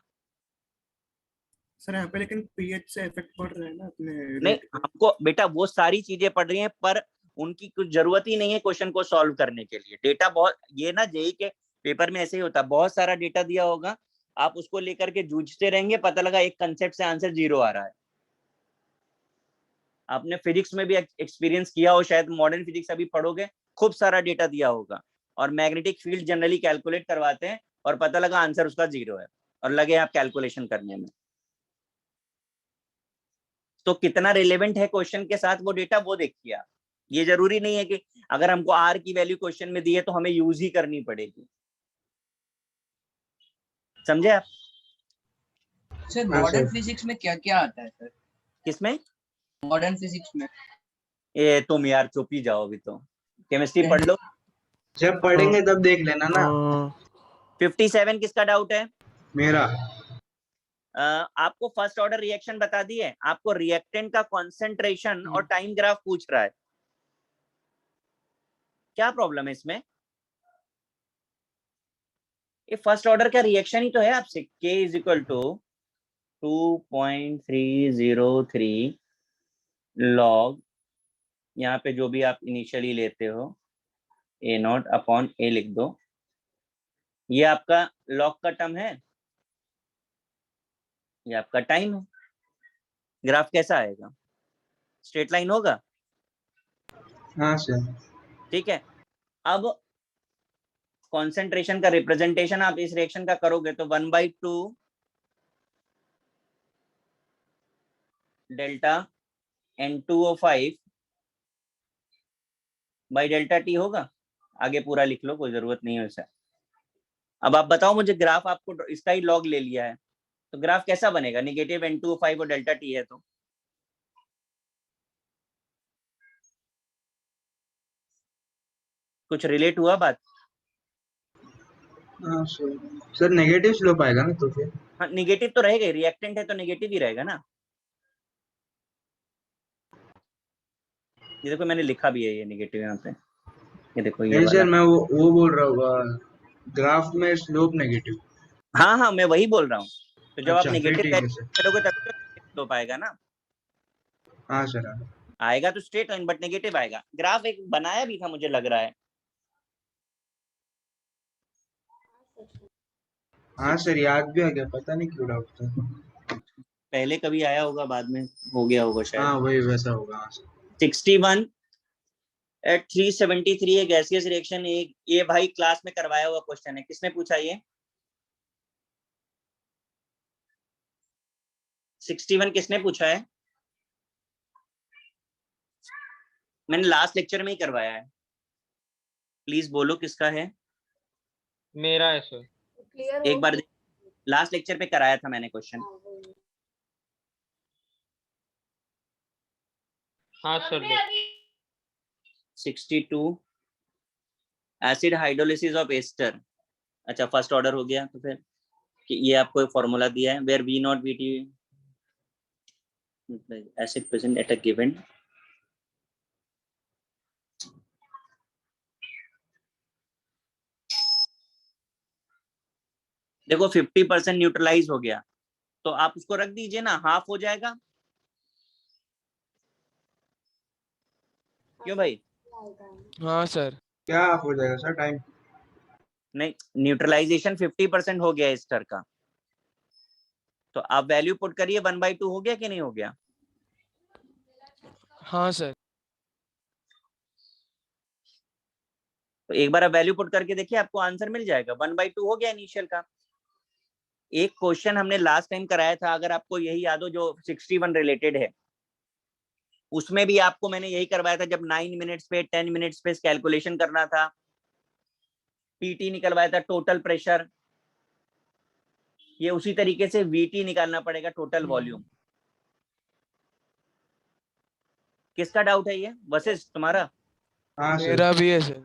सर यहाँ पे लेकिन पीएच से इफेक्ट पड़ रहा है ना अपने नहीं, रेट पे। हमको बेटा वो सारी चीजें पढ़ रही हैं, पर उनकी कुछ जरूरत ही नहीं है क्वेश्चन को सॉल्व करने के लिए। डेटा बहुत, ये ना जेई के पेपर में ऐसे ही होता है, बहुत सारा डेटा दिया होगा, आप उसको लेकर के जूझते रहेंगे, पता लगा एक कंसेप्ट से आंसर 0 आ रहा है। आपने फिजिक्स में भी एक्सपीरियंस किया हो शायद, मॉडर्न फिजिक्स अभी पढ़ोगे, खूब सारा डेटा दिया होगा, और मैग्नेटिक फील्ड जनरली कैलकुलेट करवाते हैं, और पता लगा आंसर उसका 0 है, और लगे आप कैलकुलेशन करने में। तो कितना रिलेवेंट है क्वेश्चन के साथ वो डेटा, वो देखिए आप। ये जरूरी नहीं है कि अगर हमको आर की वैल्यू क्वेश्चन में दी है तो हमें यूज ही करनी पड़ेगी। समझे आप? सर हाँ मॉडर्न सर। फिजिक्स में क्या क्या आता है सर? किसमें? मॉडर्न फिजिक्स में ये तुम यार चुप ही जाओ, अभी तो केमिस्ट्री पढ़ लो। जब पढ़ेंगे तब देख लेना ना। 57 किसका डाउट है? मेरा। आपको फर्स्ट ऑर्डर रिएक्शन बता दिए, आपको रिएक्टेंट का कॉन्सेंट्रेशन और टाइम ग्राफ पूछ रहा है। क्या प्रॉब्लम है इसमें? ये फर्स्ट ऑर्डर का रिएक्शन ही तो है आपसे। K is equal to 2.303 log, यहाँ पे जो भी आप इनिशियली लेते हो A0 अपॉन A लिख दो। ये आपका लॉग का टर्म है, ये आपका टाइम है। ग्राफ कैसा आएगा? स्ट्रेट लाइन होगा? हाँ सर। ठीक है। अब कॉन्सेंट्रेशन का रिप्रेजेंटेशन आप इस रिएक्शन का करोगे तो 1/2 delta N2O5 by delta T होगा। आगे पूरा लिख लो, कोई जरूरत नहीं है वैसे। अब आप बताओ मुझे, ग्राफ आपको इसका ही लॉग ले लिया है, तो ग्राफ कैसा बनेगा? नेगेटिव N2O5 और डेल्टा टी है, तो कुछ रिलेट हुआ बात? हाँ सर। सर नेगेटिव स्लोप आएगा ना तो फिर। हाँ, नेगेटिव तो रहेगा ही, रिएक्टेंट है तो नेगेटिव ही रहेगा ना। ये देखो मैंने लिखा भी है ये नेगेटिव यहाँ पे, ये देखो ये नहीं वाला। सर, मैं वो बोल रहा हूँ, ग्राफ में स्लोप नेगेटिव। हाँ हाँ, मैं वही बोल रहा हूँ। तो जब आप अच्छा फिर नेगेटिव ठीक है वैल्यू सर। करोगे तभी तो स्लोप आएगा ना। हाँ सर। हाँ आएगा तो स्ट्रेट लाइन, बट नेगेटिव आएगा। ग्राफ एक बनाया भी था मुझे लग रहा है। हाँ सर, याद भी आ गया, पता नहीं क्यों डाउट था। पहले कभी आया होगा, बाद में हो गया होगा शायद। हाँ वही वैसा होगा। हाँ सर। 61 at 373 है गैसियस रिएक्शन। एक ये भाई क्लास में करवाया हुआ क्वेश्चन है, किसने पूछा ये? 61 किसने पूछा है? मैंने लास्ट लेक्चर में ही करवाया है, प्लीज बोलो किसका है। मेरा है सर। क्लियर एक बार लास्ट लेक्चर पे कराया था मैंने क्वेश्चन। हाँ sir. 62 acid hydrolysis of ester. अच्छा फर्स्ट ऑर्डर हो गया, तो फिर कि ये आपको फॉर्मूला दिया है, where V naught V t acid present at a given देखो 50% न्यूट्रलाइज हो गया, तो आप उसको रख दीजिए ना, हाफ हो जाएगा। क्यों भाई? हाँ सर। क्या ऑफ हो जाएगा सर टाइम? नहीं, न्यूट्रलाइजेशन 50% हो गया एस्टर का, तो आप वैल्यू पुट करिए, 1/2 हो गया कि नहीं हो गया? हाँ सर। तो एक बार आप वैल्यू पुट करके देखिए, आपको आंसर मिल जाएगा। 1/2 हो गया इनिशियल का। एक क्वेश्चन हमने लास्ट टाइम कराया था, अगर आपको यही याद हो, जो 61 रिलेटेड है, उसमें भी आपको मैंने यही करवाया था, जब 9 मिनट्स पे 10 मिनट्स पे कैलकुलेशन करना था, पीटी निकलवाया था, टोटल प्रेशर, ये उसी तरीके से वीटी निकालना पड़ेगा, टोटल वॉल्यूम। किसका डाउट है ये? वशिष्ठ तुम्हारा? हाँ सर। मेरा भी है सर।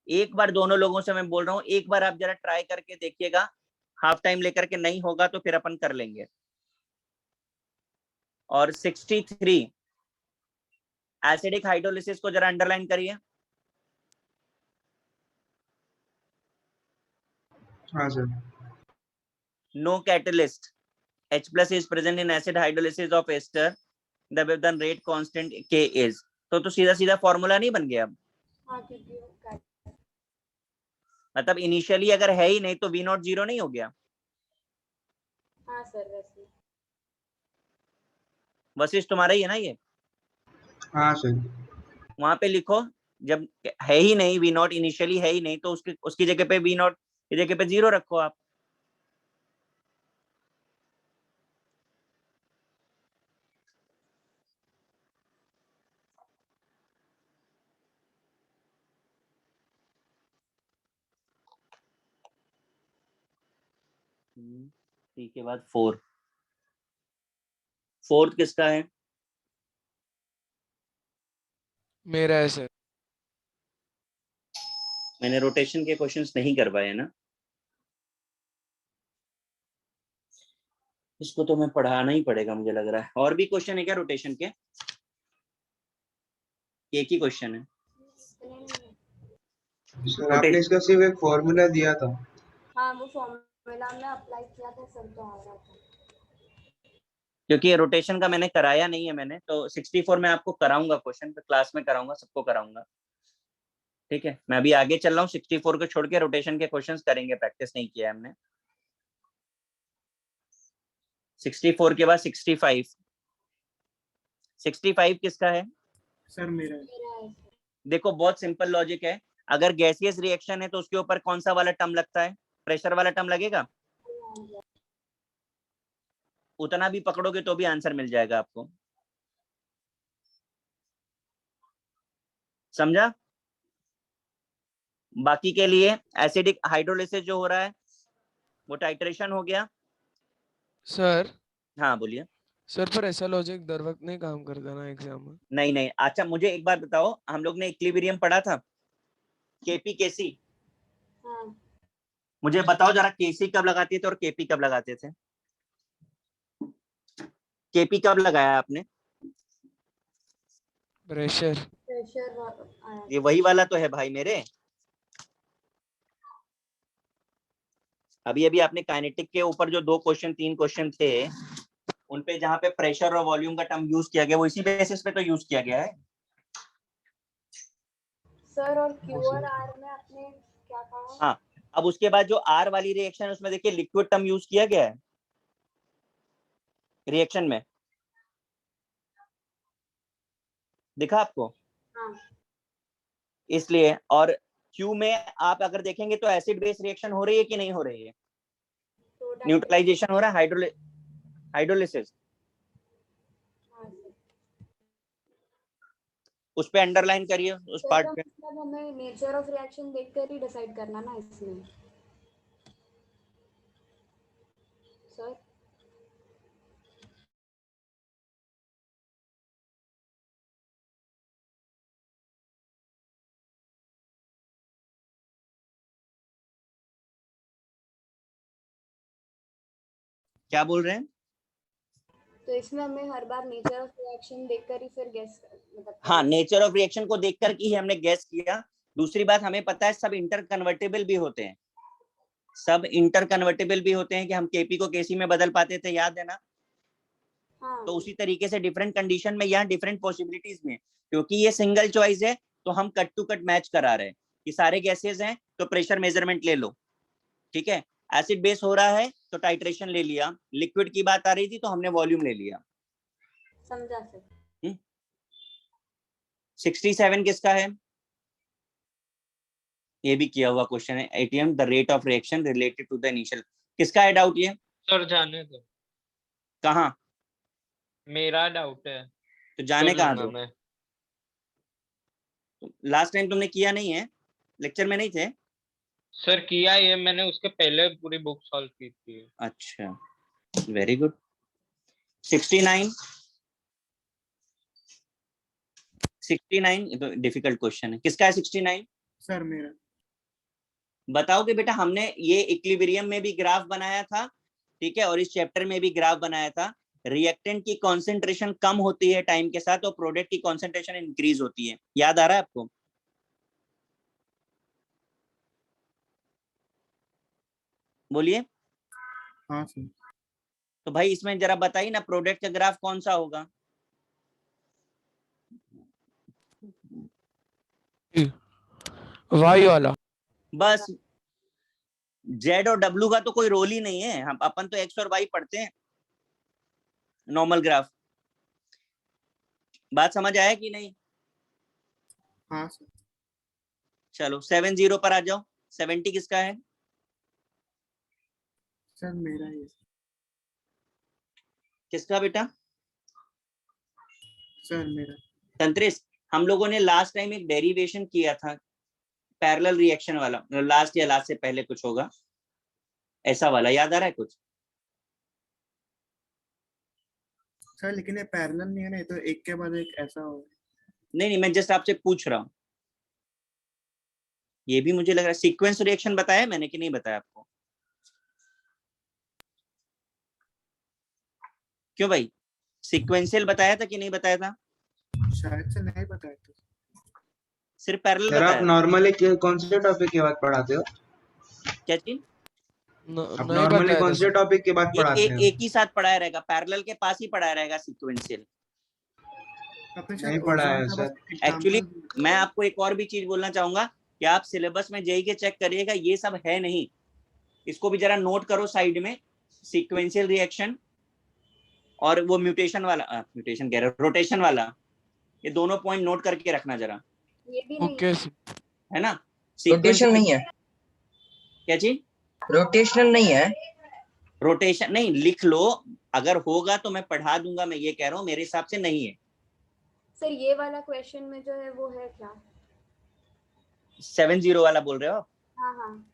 एक बार दोनों लोगों से मैं बोल रहा हूँ, एक बार आप जरा ट्राई करके देखिएगा, हाफ टाइम लेकर के, नहीं होगा तो फिर अपन कर लेंगे। और 63 एसिडिक हाइड्रोलिसिस को जरा अंडरलाइन करिए। हाँ sir. No catalyst, H plus is present in acid hydrolysis of ester, the Webern rate constant K is। तो सीधा सीधा फॉर्मूला नहीं बन गया अब? हाँ, क्योंकि वो मतलब इनिशियली अगर है ही नहीं तो V नॉट 0 नहीं हो गया? हाँ सर वैसे। वशिष्ठ तुम्हारा ही है ना ये? हाँ सर। वहां पे लिखो, जब है ही नहीं, V नॉट इनिशियली है ही नहीं, तो उसकी जगह पे V नॉट की जगह पे 0 रखो आप। थ्री के बाद 4, फोर्थ किसका है? मेरा है सर। मैंने रोटेशन के क्वेश्चंस नहीं करवाए ना, इसको तो मैं पढ़ाना ही पड़ेगा मुझे लग रहा है। और भी क्वेश्चन है क्या रोटेशन के? एक ही क्वेश्चन है? सर आपने इसका सिर्फ एक फॉर्मूला दिया था। हाँ, वो फॉर्मूला में अप्लाई किया था सर, तो आ रहा था। क्योंकि रोटेशन का मैंने कराया नहीं है मैंने, तो 64 में आपको कराऊंगा क्वेश्चन, तो क्लास में कराऊंगा, सबको कराऊंगा। ठीक है, मैं अभी आगे चल रहा हूँ, 64 को छोड़ के रोटेशन के क्वेश्चंस करेंगे, प्रैक्टिस नहीं किया है हमने। 64 के बाद 65। 65 किसका है? सर मेरा है। मेरा है सर। देखो बहुत सिंपल लॉजिक है, अगर गैसियस रिएक्शन है तो उसके ऊपर कौन सा वाला टर्म लगता है? प्रेशर वाला टर्म लगेगा। उतना भी पकड़ोगे तो भी आंसर मिल जाएगा आपको, समझा? बाकी के लिए एसिडिक हाइड्रोलिसिस जो हो रहा है वो टाइट्रेशन हो गया। सर हाँ बोलिए। सर पर ऐसा लॉजिक दर वक्त नहीं काम करता ना एग्जाम में। नहीं नहीं, अच्छा मुझे एक बात बताओ, हम लोग ने इक्विलिब्रियम पढ़ा था, केपी केसी। हाँ मुझे बताओ जरा, केसी कब लगाते थे और केपी कब लगाते थे? केपी कब लगाया आपने? प्रेशर। प्रेशर आया ये था। वही वाला तो है भाई मेरे। अभी अभी आपने काइनेटिक के ऊपर जो 2 क्वेश्चन 3 क्वेश्चन थे, उनपे जहां पे प्रेशर और वॉल्यूम का टर्म यूज किया गया, वो इसी बेसिस पे तो यूज किया गया है। सर और क्यू और आर में आपने क्या कहा? हाँ, अब उसके बाद जो आर वाली रिएक्शन है उसमें देखिए लिक्विड टर्म यूज किया गया है रिएक्शन में, दिखा आपको? हाँ इसलिए, और क्यू में आप अगर देखेंगे तो एसिड बेस रिएक्शन हो रही है कि नहीं हो रही है? तो न्यूट्रलाइजेशन हो रहा है, हाइड्रोलिसिस। उस पे अंडरलाइन करिए उस सर पार्ट का पे। मतलब हमें नेचर ऑफ रिएक्शन देखकर ही डिसाइड करना ना इसमें सर। क्या बोल रहे हैं? तो इसमें हमें हर बार नेचर ऑफ रिएक्शन देखकर ही फिर गेस मतलब हाँ, नेचर ऑफ रिएक्शन को देखकर ही हमने गैस किया। दूसरी बात, हमें पता है सब इंटर कन्वर्टेबल भी होते हैं, सब इंटर कन्वर्टेबल भी होते हैं कि हम केपी को केसी में बदल पाते थे, याद है ना? हाँ तो उसी तरीके से डिफरेंट कंडीशन में यहाँ डिफरेंट पॉसिबिलिटीज में, क्योंकि ये सिंगल चॉइस है तो हम कट टू कट मैच करा रहे हैं कि सारे गैसेस हैं तो प्रेशर मेजरमेंट ले लो, ठीक है। एसिड बेस हो रहा है तो टाइट्रेशन ले लिया, लिक्विड की बात आ रही थी तो हमने वॉल्यूम ले लिया। समझा सर। 67 किसका है? ये भी किया हुआ क्वेश्चन है, ATM the rate of reaction related to the initial. किसका है डाउट ये? सर जाने दो, कहाँ? मेरा डाउट है, तो जाने कर कहाँ लूंगा दो? मैं। लास्ट टाइम तुमने किया नहीं है, लेक्चर में नहीं थे? सर किया ये मैंने, उसके पहले पूरी बुक सॉल्व की थी। अच्छा, वेरी गुड। 69 ये तो डिफिकल्ट क्वेश्चन है। किसका है 69? सर मेरा। बताओ कि बेटा हमने ये इक्विलिब्रियम में भी ग्राफ बनाया था, ठीक है, और इस चैप्टर में भी ग्राफ बनाया था। रिएक्टेंट की कॉन्सेंट्रेशन कम होती है टाइम के साथ और प्रोडक्ट की कॉन्सेंट्रेशन इंक्रीज होती है, याद आ रहा है आपको? बोलिए। हाँ सर। तो भाई इसमें जरा बताइए ना, प्रोडक्ट का ग्राफ कौन सा होगा? वाई वाला। बस जेड और डब्ल्यू का तो कोई रोल ही नहीं है, हम अपन तो एक्स और वाई पढ़ते हैं, नॉर्मल ग्राफ। बात समझ आया कि नहीं? हाँ सर। चलो 70 पर आ जाओ। 70 किसका है? सर मेरा ही है। किसका बेटा? सर मेरा। तंत्रिस, हम लोगों ने लास्ट टाइम एक डेरिवेशन किया था पैरेलल रिएक्शन वाला, लास्ट या लास्ट से पहले कुछ होगा ऐसा वाला, याद आ रहा है कुछ? सर लेकिन ये पैरेलल नहीं है ना, ये तो एक के बाद एक ऐसा हो। नहीं, मैं जस्ट आपसे पूछ रहा हूँ। ये भी मुझे लग रहा है सीक्वेंस रिएक्शन बताया मैंने कि नहीं बताया आपको? क्यों भाई, सीक्वेंशियल बताया था कि नहीं बताया था? शायद से नहीं बताया था। सिर्फ पैरेलल सर आप बताया? नॉर्मली कौन से टॉपिक के बाद पढ़ाते हो? क्या चीज? आप नहीं नॉर्मली बताया कौन था से सर। टॉपिक के बाद पढ़ाते हो? एक ही साथ पढ़ाया रहेगा, पैरेलल के पास ही पढ़ाया रहेगा सीक्वेंशियल। आपने नहीं शायद पढ़ा ओजोन है का सर। बस एक्चुअली एग्जांपल। मैं आपको एक और भी चीज बोलना चाहूंगा कि आप सिलेबस में जेई के चेक करिएगा, ये सब है नहीं, इसको भी जरा नोट करो साइड में। सीक्वेंशियल रिएक्शन और वो म्यूटेशन वाला, म्यूटेशन कह रहा हूं, रोटेशन वाला, ये दोनों पॉइंट नोट करके रखना जरा, ये भी नहीं ओके है ना? रोटेशन नहीं है, क्या चीज? रोटेशनल नहीं है। रोटेशन नहीं, लिख लो, अगर होगा तो मैं पढ़ा दूंगा, मैं ये कह रहा हूँ मेरे हिसाब से नहीं है। सर ये वाला क्वेश्चन में जो है वो है क्या? 70 वाला बोल रहे हो आप? हाँ हाँ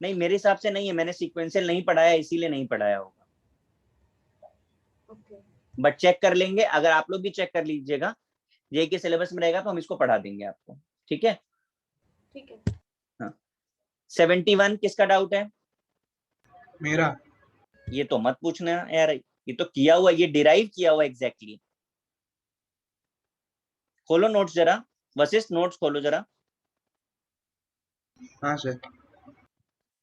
नहीं, मेरे हिसाब से नहीं है, मैंने सीक्वेंशियल नहीं पढ़ाया इसीलिए नहीं पढ़ाया होगा, ओके बट चेक कर लेंगे। अगर आप लोग भी चेक कर लीजिएगा, जेई के सिलेबस में रहेगा तो हम इसको पढ़ा देंगे आपको, ठीक है? ठीक है। हाँ। 71 किसका डाउट है? मेरा। ये तो मत पूछना यार, ये तो किया हुआ, ये डिराइव किया हुआ एग्जैक्टली। खोलो नोट्स जरा, वशिष्ठ नोट्स खोलो जरा, हाँ सर।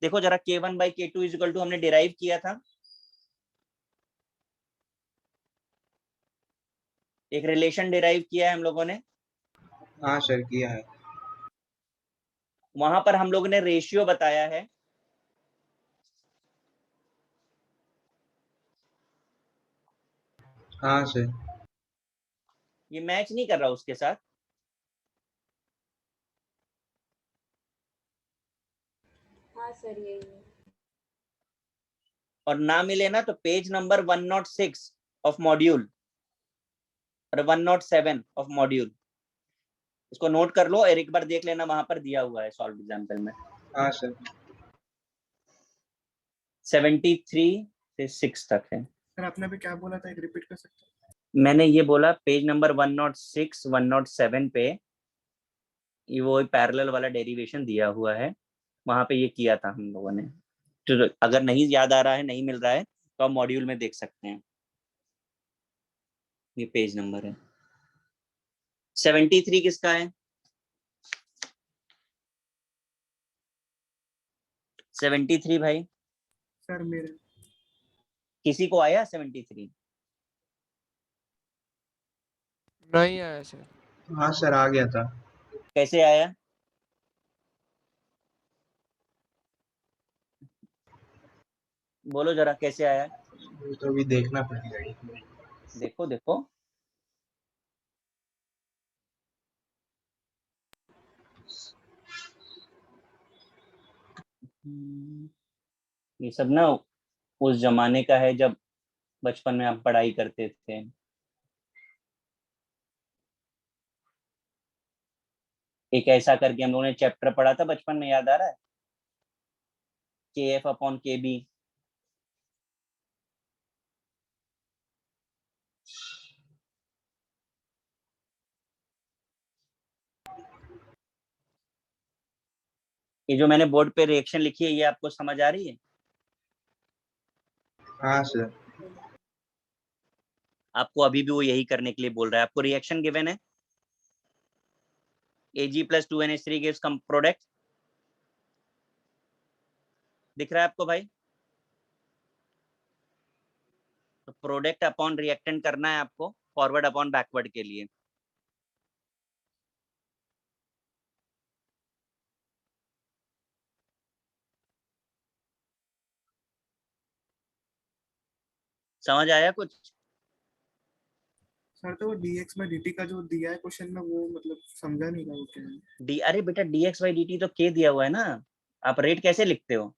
देखो जरा K1 by K2 equal to हमने डिराइव किया था, एक रिलेशन डिराइव किया है हम लोगों ने। हाँ सर किया है। वहां पर हम लोगों ने रेशियो बताया है, हाँ सर। ये मैच नहीं कर रहा उसके साथ। हाँ सर यही है। और ना मिले ना तो पेज नंबर 106 ऑफ मॉड्यूल और 107 ऑफ मॉड्यूल, इसको नोट कर लो और एक बार देख लेना, वहां पर दिया हुआ है सॉल्व एग्जाम्पल में। हाँ सर। 73 से 6 तक है। सर आपने अभी क्या बोला था, एक रिपीट कर सकते हैं? मैंने ये बोला पेज नंबर 106 107 पे ये वो पैरेलल वाला डेरिवेशन दिया हुआ है, वहां पे ये किया था हम लोगों ने। तो अगर नहीं याद आ रहा है, नहीं मिल रहा है, तो आप मॉड्यूल में देख सकते हैं। ये पेज नंबर है। 73 किसका है? 73 भाई सर मेरे किसी को आया 73? नहीं आया सर। हाँ सर आ गया था। कैसे आया? बोलो जरा कैसे आया? वो तो अभी देखना पड़ेगा एक मिनट। देखो देखो। ये सब ना उस जमाने का है जब बचपन में आप पढ़ाई करते थे। एक ऐसा करके हम लोगों ने चैप्टर पढ़ा था बचपन में, याद आ रहा है? KF upon KB। ये जो मैंने बोर्ड पे रिएक्शन लिखी है, ये आपको समझ आ रही है? हाँ सर। आपको अभी भी वो यही करने के लिए बोल रहा है। आपको रिएक्शन गिवन है, Ag plus 2NH3 gives product. दिख रहा है आपको भाई? तो प्रोडक्ट अपॉन रिएक्टेंट करना है आपको फॉरवर्ड अपॉन बैकवर्ड के लिए। समझ आया कुछ? सर तो वो dx by dt का जो दिया है क्वेश्चन में, वो मतलब समझा नहीं रहा वो क्या है। डी, अरे बेटा dx by dt तो k दिया हुआ है ना। आप रेट कैसे लिखते हो?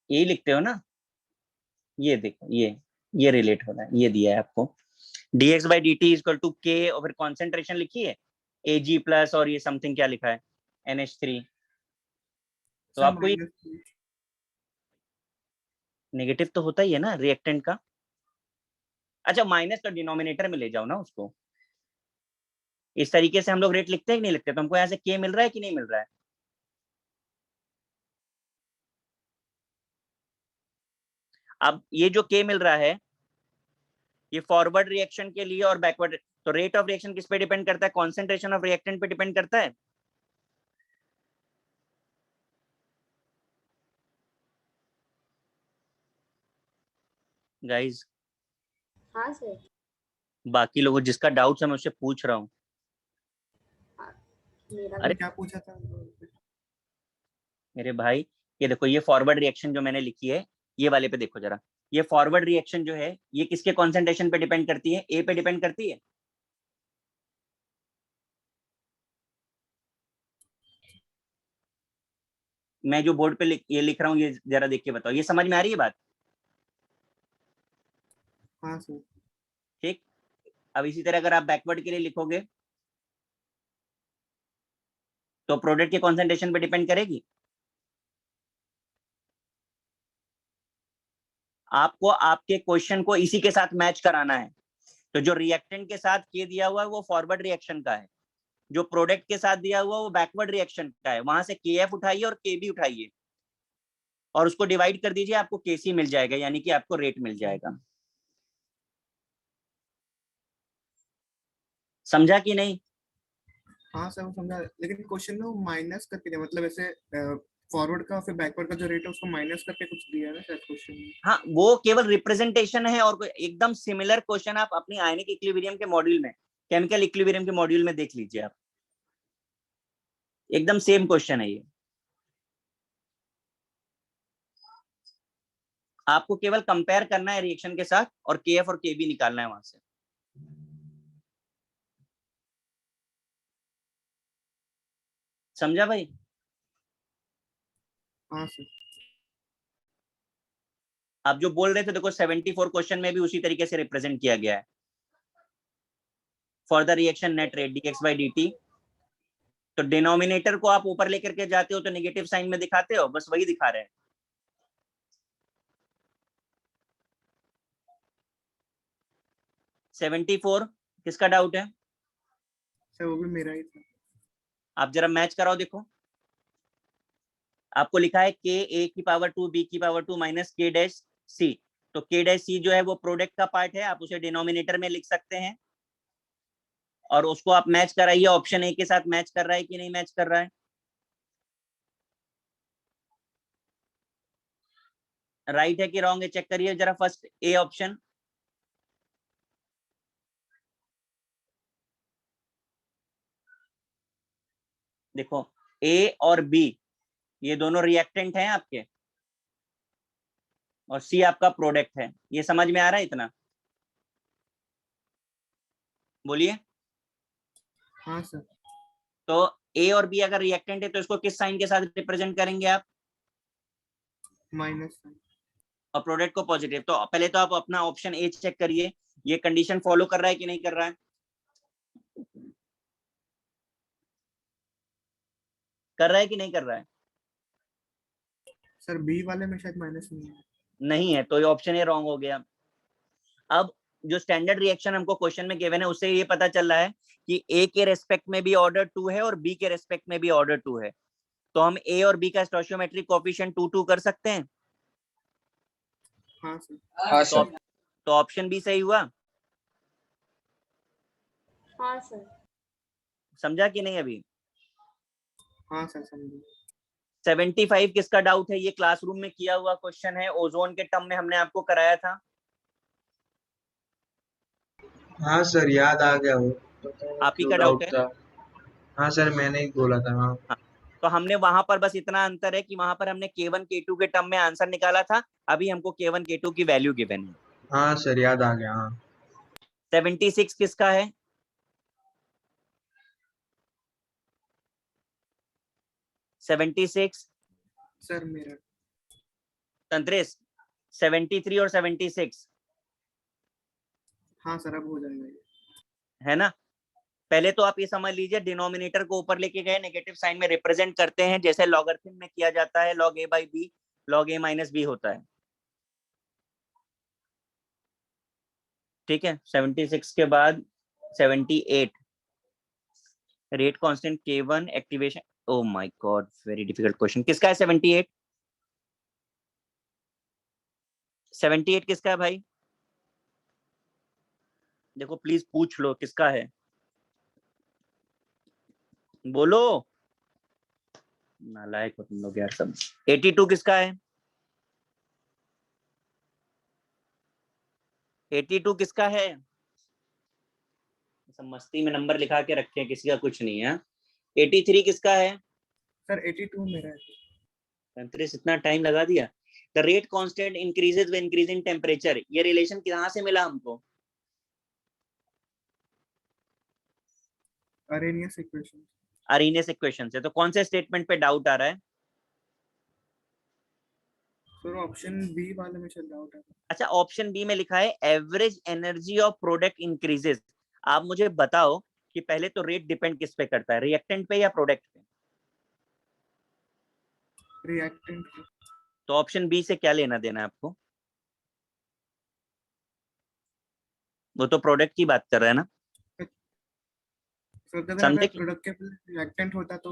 यही लिखते हो ना। ये देखो, ये रिलेट हो रहा है, ये दिया है आपको। dx by dt equal to k और फिर कॉन्सेंट्रेशन लिखी है Ag प्लस और ये समथिंग क्या लिखा है NH3। तो सर आपको ये माइनस नेगेटिव तो होता ही है ना रिएक्टेंट का। अच्छा माइनस तो डिनोमिनेटर में ले जाओ ना उसको। इस तरीके से हम लोग रेट लिखते हैं कि नहीं लिखते? तो हमको यहाँ से k मिल रहा है कि नहीं मिल रहा है? अब ये जो k मिल रहा है, ये फॉरवर्ड रिएक्शन के लिए और बैकवर्ड, तो रेट ऑफ रिएक्शन किस पे डिपेंड करता है? कॉन्सेंट्रेशन ऑफ रिएक्टेंट पे डिपेंड करता है। गाइस हाँ सर। बाकी लोगों जिसका डाउट है मैं उससे पूछ रहा हूँ। मेरा अरे क्या पूछा था? मेरे भाई ये देखो, ये फॉरवर्ड रिएक्शन जो मैंने लिखी है, ये वाले पे देखो जरा। ये फॉरवर्ड रिएक्शन जो है ये किसके कॉन्सेंट्रेशन पे डिपेंड करती है? ए पे डिपेंड करती है। मैं जो बोर्ड पे ये लिख रहा हूँ, ये जरा देख के बताओ, ये समझ में आ रही है बात? हाँ सर। ठीक। अब इसी तरह अगर आप बैकवर्ड के लिए लिखोगे तो प्रोडक्ट के कॉन्सेंट्रेशन पे डिपेंड करेगी। आपको आपके क्वेश्चन को इसी के साथ मैच कराना है। तो जो रिएक्टेंट के साथ के दिया हुआ है वो फॉरवर्ड रिएक्शन का है, जो प्रोडक्ट के साथ दिया हुआ वो बैकवर्ड रिएक्शन का है। वहां से KF उठाइए और KB उठाइए और उसको डिवाइड कर दीजिए, आपको KC मिल जाएगा, यानी कि आपको रेट मिल जाएगा। समझा कि नहीं? हाँ सर वो समझा, लेकिन क्वेश्चन में वो माइनस करके दिया, मतलब ऐसे फॉरवर्ड का फिर बैकवर्ड का जो रेट है उसको माइनस करके कुछ दिया है ना शायद क्वेश्चन में। हाँ वो केवल रिप्रेजेंटेशन है, और कोई एकदम सिमिलर क्वेश्चन आप अपनी आयनिक इक्विलिब्रियम के मॉड्यूल में, केमिकल इक्विलिब्रियम के मॉड्यूल में देख लीजिए आप, एकदम सेम क्वेश्चन है ये। आपको केवल कंपेयर करना है रिएक्शन के साथ और KF और KB निकालना है वहां से। समझा भाई? हाँ सर। आप जो बोल रहे थे देखो 74 क्वेश्चन में भी उसी तरीके से रिप्रेजेंट किया गया है। For the reaction net rate dx by dt। तो डिनोमिनेटर को आप ऊपर लेकर के जाते हो तो नेगेटिव साइन में दिखाते हो, बस वही दिखा रहे हैं। $74 किसका डाउट है? सर वो भी मेरा ही था। आप जरा मैच कराओ, देखो आपको लिखा है k a की पावर 2 b की power 2 minus k dash c। तो k डैश c जो है वो प्रोडक्ट का पार्ट है, आप उसे डिनोमिनेटर में लिख सकते हैं और उसको आप मैच कराइए, ऑप्शन ए के साथ मैच कर रहा है कि नहीं मैच कर रहा है। राइट है कि रॉन्ग है चेक करिए जरा, फर्स्ट ए ऑप्शन। देखो ए और बी ये दोनों रिएक्टेंट हैं आपके और सी आपका प्रोडक्ट है। ये समझ में आ रहा है इतना? बोलिए। हाँ सर। तो ए और बी अगर रिएक्टेंट है तो इसको किस साइन के साथ रिप्रेजेंट करेंगे आप? माइनस। और प्रोडक्ट को पॉजिटिव। तो पहले तो आप अपना ऑप्शन ए चेक करिए, ये कंडीशन फॉलो कर रहा है कि नहीं कर रहा है? कर रहा है कि नहीं कर रहा है? सर बी वाले में शायद माइनस नहीं है। नहीं है, तो ये ऑप्शन ए रॉन्ग हो गया। अब जो स्टैंडर्ड रिएक्शन हमको क्वेश्चन में गिवन है उससे ये पता चल रहा है कि ए के रेस्पेक्ट में भी ऑर्डर 2 है और बी के रेस्पेक्ट में भी ऑर्डर 2 है। तो हम ए और बी का स्टोइचियोमेट्रिक कोएफिशिएंट 2 कर सकते हैं। हाँ सर। हाँ सर। तो ऑप्शन बी सही हुआ। हाँ सर। समझा कि नहीं अभी? हाँ सर समझे। 75 किसका डाउट है? ये क्लासरूम में किया हुआ क्वेश्चन है, ओजोन के टर्म में हमने आपको कराया था। हाँ सर याद आ गया वो। आप ही जो का डाउट है? था। हाँ सर मैंने ही बोला था। हाँ हाँ, तो हमने वहां पर बस इतना अंतर है कि वहां पर हमने K1 K2 के टर्म में आंसर निकाला था, अभी हमको K1 K2 की वैल्यू गिवन है। हाँ सर याद आ गया। हाँ 76 किसका है? 76 सर मेरा। तंत्रेश 73 और 76 हाँ सर अब हो जाएगा ये। है ना? पहले तो आप ये समझ लीजिए, डिनोमिनेटर को ऊपर लेके गए, नेगेटिव साइन में रिप्रेजेंट करते हैं जैसे लॉगरिथम में किया जाता है, log a by b log a minus b होता है। ठीक है। 76 के बाद 78 rate constant K1 activation. Oh my God very difficult question. किसका है 78? 78 किसका है भाई? देखो प्लीज पूछ लो किसका है, बोलो। नालायक हो तुम लोग यार सब। 82 किसका है? 82 किसका है? सब मस्ती में नंबर लिखा के रखे हैं, किसी का कुछ नहीं है। 83 किसका है? सर 82 मेरा है। तंत्रेश इतना टाइम लगा दिया। The rate constant increases with increasing temperature, ये रिलेशन कहां से मिला हमको? Arrhenius equation. अरेनियस इक्वेशन से। तो कौन से स्टेटमेंट पे डाउट आ रहा है? सर ऑप्शन बी वाले में शायद डाउट है। अच्छा, ऑप्शन बी में लिखा है average energy of product increases. आप मुझे बताओ कि पहले तो रेट डिपेंड किस पे करता है, रिएक्टेंट पे या प्रोडक्ट पे? रिएक्टेंट। तो ऑप्शन बी से क्या लेना देना है आपको? वो तो प्रोडक्ट की बात कर रहा है ना, सर अगर समझे? प्रोडक्ट के रिएक्टेंट होता तो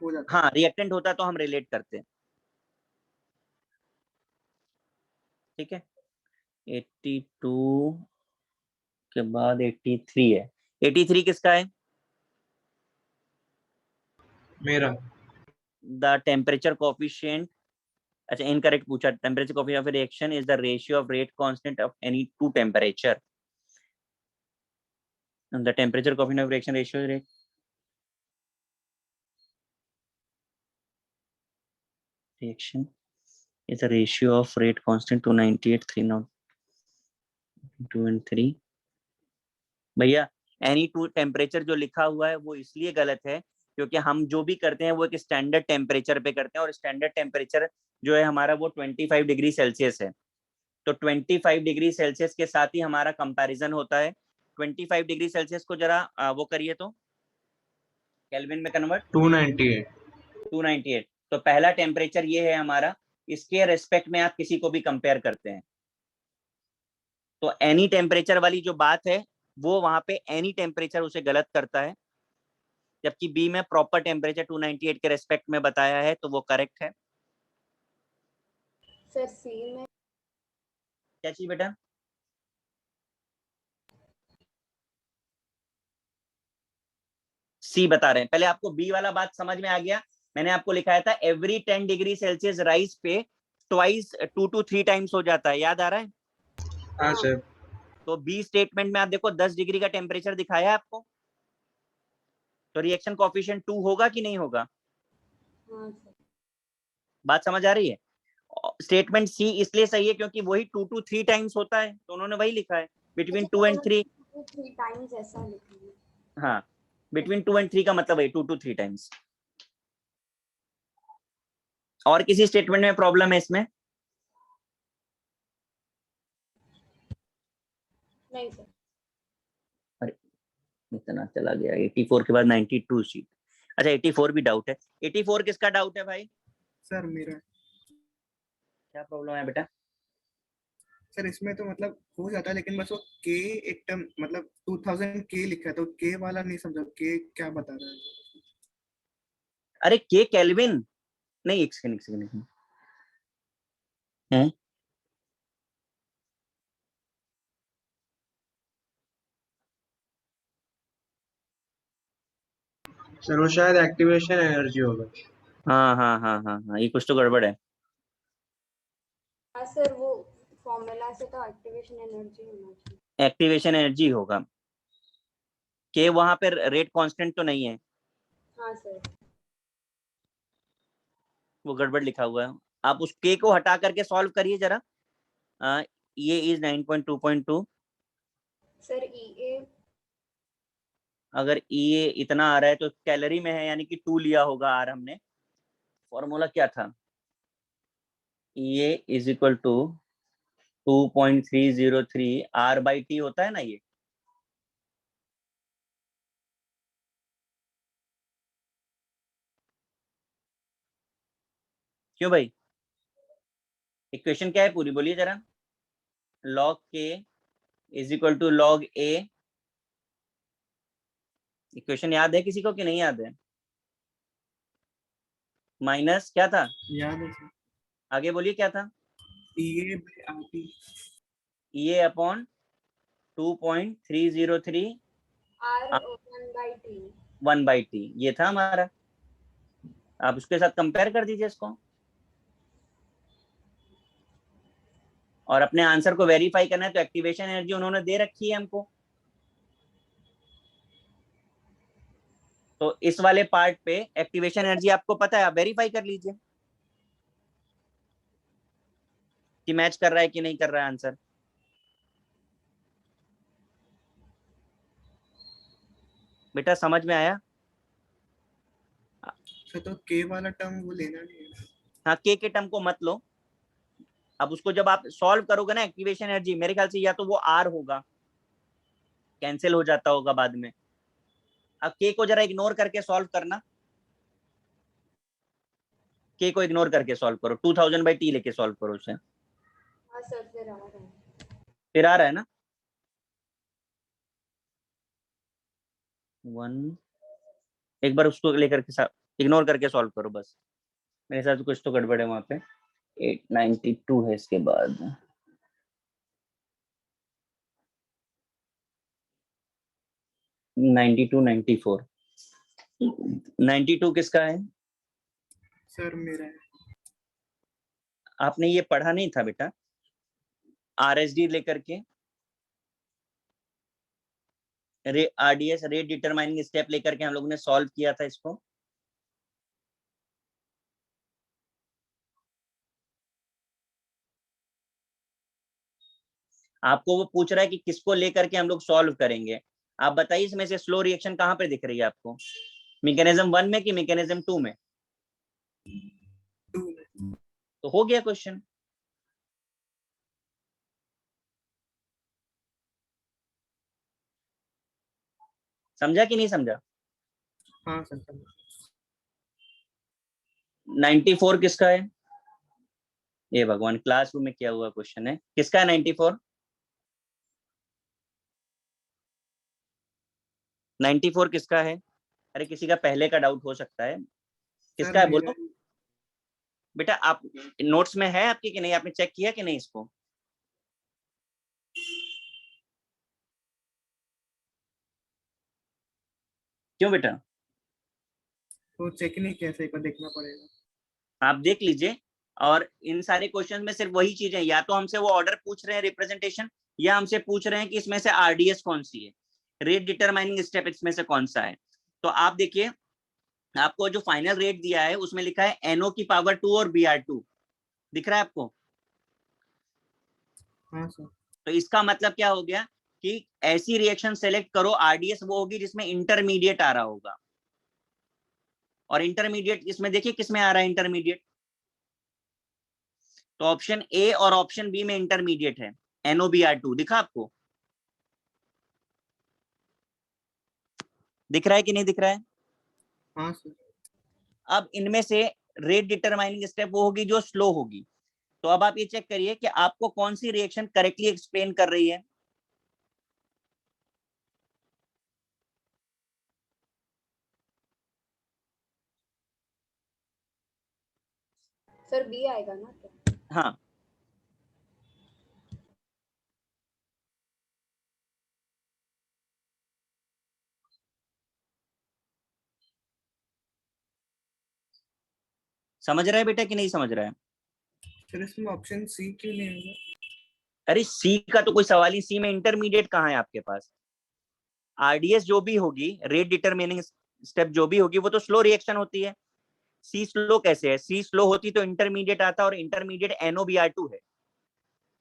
हो जाता। हाँ रिएक्टेंट होता तो हम रिलेट करते हैं। ठीक है। 82 के बाद 83 है। 83 किसका है? मेरा। The temperature coefficient. अच्छा इनकरेक्ट पूछा। Temperature coefficient of reaction is the ratio of rate constant of any two temperature. The temperature coefficient of reaction ratio rate reaction is a ratio of rate constant to 98 302 and 3। भैया any two temperature जो लिखा हुआ है वो इसलिए गलत है क्योंकि हम जो भी करते हैं वो एक स्टैंडर्ड टेम्परेचर पे करते हैं और स्टैंडर्ड टेम्परेचर जो है हमारा वो 25 डिग्री सेल्सियस है। तो 25 डिग्री सेल्सियस के साथ ही हमारा कंपैरिजन होता है। 25 डिग्री सेल्सियस को जरा वो करिए तो केल्विन में कन्वर्ट। 298। 298। तो पहला टेम्परेचर ये है हमारा, इसके रेस्पेक्ट में आप किसी को भी कंपेयर करते हैं तो एनी टेम्परेचर वाली जो बात है वो वहां पे एनी टेम्परेचर उसे गलत करता है, जबकि बी में प्रॉपर टेम्परेचर 298 के रेस्पेक्ट में बताया है तो वो करेक्ट है। सर सी में क्या चाहिए बेटा? सी बता रहे हैं। पहले आपको बी वाला बात समझ में आ गया? मैंने आपको लिखाया था एवरी 10 डिग्री सेल्सियस राइज पे ट्वाइस 2 to 3 टाइम्स हो जाता है, याद आ रहा है? हाँ सर। तो बी स्टेटमेंट में आप देखो 10 डिग्री का टेम्परेचर दिखाया है आपको, तो रिएक्शन कोएफिशिएंट 2 होगा कि नहीं होगा? हाँ सर। बात समझ आ रही है? स्टेटमेंट सी इसलिए सही है क्योंकि वही 2 to 3 टाइम्स होता है, तो उन्होंने वही लिखा है बिटवीन 2 and 3। 3 टाइम्स ऐसा लिखा है। हाँ, बिटवीन 2 and 3 का मतलब है 2 to 3 टाइम्स। और किसी स्टेटमेंट में प्रॉब्लम है इसमें? नहीं सर। अरे इतना चला गया, 84 के बाद 92 शीट। अच्छा 84 भी डाउट है। 84 किसका डाउट है भाई? सर मेरा। क्या प्रॉब्लम है बेटा? सर इसमें तो मतलब हो जाता है, लेकिन बस वो के एक टर्म मतलब 2000 के लिखा है, तो के वाला नहीं समझा, के क्या बता रहा है? अरे के केल्विन नहीं, एक सेकंड है। सर वो शायद एक्टिवेशन एनर्जी होगा। हाँ, ये कुछ तो गड़बड़ है। हाँ सर, वो फॉर्मूला से तो एक्टिवेशन एनर्जी होना चाहिए। एक्टिवेशन एनर्जी होगा। के वहां पर रेट कांस्टेंट तो नहीं है, हाँ सर। वो गड़बड़ लिखा हुआ है। आप उस के को हटा करके सॉल्व करिए जरा। ये इज 9.2.2। सर ई अगर ये इतना आ रहा है तो कैलोरी में है, यानी कि 2 लिया होगा आर हमने। फॉर्मूला क्या था? ये is equal to 2.303 R by T होता है ना ये। क्यों भाई? इक्वेशन क्या है पूरी बोलिए जरा। log k is equal to log a। Equation याद है किसी को कि नहीं याद है? माइनस क्या था? याद है सर। आगे बोलिए क्या था? ये आरटी ये अपॉन 2.303 आर 1/t। 1/t, ये था हमारा। आप उसके साथ कंपेयर कर दीजिए इसको, और अपने आंसर को वेरीफाई करना है तो एक्टिवेशन एनर्जी उन्होंने दे रखी है हमको। तो इस वाले पार्ट पे एक्टिवेशन एनर्जी आपको पता है, आप वेरीफाई कर लीजिए कि मैच कर रहा है कि नहीं कर रहा है आंसर। बेटा समझ में आया? सर, तो के वाला टर्म वो लेना नहीं है। हाँ, के टर्म को मत लो। अब उसको जब आप सॉल्व करोगे ना एक्टिवेशन एनर्जी, मेरे ख्याल से या तो वो आर होगा, कैंसिल हो जाता होगा बाद में। अब के को जरा इग्नोर करके सॉल्व करना, के को इग्नोर करके सॉल्व करो, 2000/t लेके सॉल्व करो उसे। हाँ सर, फिर आ रहा है। फिर आ रहा है ना? 1 एक बार उसको लेकर के इग्नोर करके सॉल्व करो बस। मेरे हिसाब से कुछ तो गड़बड़ है वहां पे। 892 है इसके बाद। 92 94 92 किसका है? सर मेरा है। आपने ये पढ़ा नहीं था बेटा? आरएसडी लेकर के आरडीएस रेट डिटरमाइनिंग स्टेप लेकर के हम लोगों ने सॉल्व किया था इसको। आपको वो पूछ रहा है कि किसको लेकर के हम लोग सॉल्व करेंगे। आप बताइए इसमें से स्लो रिएक्शन कहाँ पे दिख रही है आपको? मैकेनिज्म 1 में कि मैकेनिज्म 2 में? 2 में। तो हो गया क्वेश्चन। समझा कि नहीं समझा? हाँ सर समझ। 94 किसका है? ये भगवान, क्लासरूम में क्या हुआ क्वेश्चन है, किसका है 94? 94 किसका है? अरे किसी का पहले का डाउट हो सकता है, सर किसका है मेरा बोलो बेटा। आप नोट्स में है आपके कि नहीं, आपने चेक किया कि नहीं इसको? क्यों बेटा? तो चेक नहीं किया, सही पर देखना पड़ेगा। आप देख लीजिए। और इन सारे क्वेश्चन में सिर्फ वही चीजें, या तो हमसे वो ऑर्डर पूछ रहे हैं रिप्रेजेंटेशन, या हमसे पूछ रहे हैं कि इसमें से आरडीएस कौन सी है, रेट डिटरमाइनिंग स्टेप इसमें से कौन सा है। तो आप देखिए, आपको जो फाइनल रेट दिया है उसमें लिखा है एनओ की पावर 2 और BR2, दिख रहा है आपको? हाँ सर। तो इसका मतलब क्या हो गया कि ऐसी रिएक्शन सेलेक्ट करो, आरडीएस वो होगी जिसमें इंटरमीडिएट आ रहा होगा। और इंटरमीडिएट इसमें देखिए किसमें आ रहा है इंटरमीडिएट, तो ऑप्शन ए और ऑप्शन बी में इंटरमीडिएट है, NOBR2 दिखा आपको? दिख रहा है कि नहीं दिख रहा है? हाँ सर। अब इनमें से रेट डिटरमाइनिंग स्टेप वो होगी जो स्लो होगी। तो अब आप ये चेक करिए कि आपको कौन सी रिएक्शन करेक्टली एक्सप्लेन कर रही है। सर बी आएगा ना क्या? हाँ, समझ रहा है बेटा कि नहीं समझ रहा है? सर इसमें ऑप्शन सी क्यों नहीं होगा? अरे सी का तो कोई सवाल ही, सी में इंटरमीडिएट कहाँ है आपके पास? आरडीएस जो भी होगी, रेट डिटरमिनिंग स्टेप जो भी होगी, वो तो स्लो रिएक्शन होती है। सी स्लो कैसे है? सी स्लो होती तो इंटरमीडिएट आता, और इंटरमीडिएट NOBR2 है।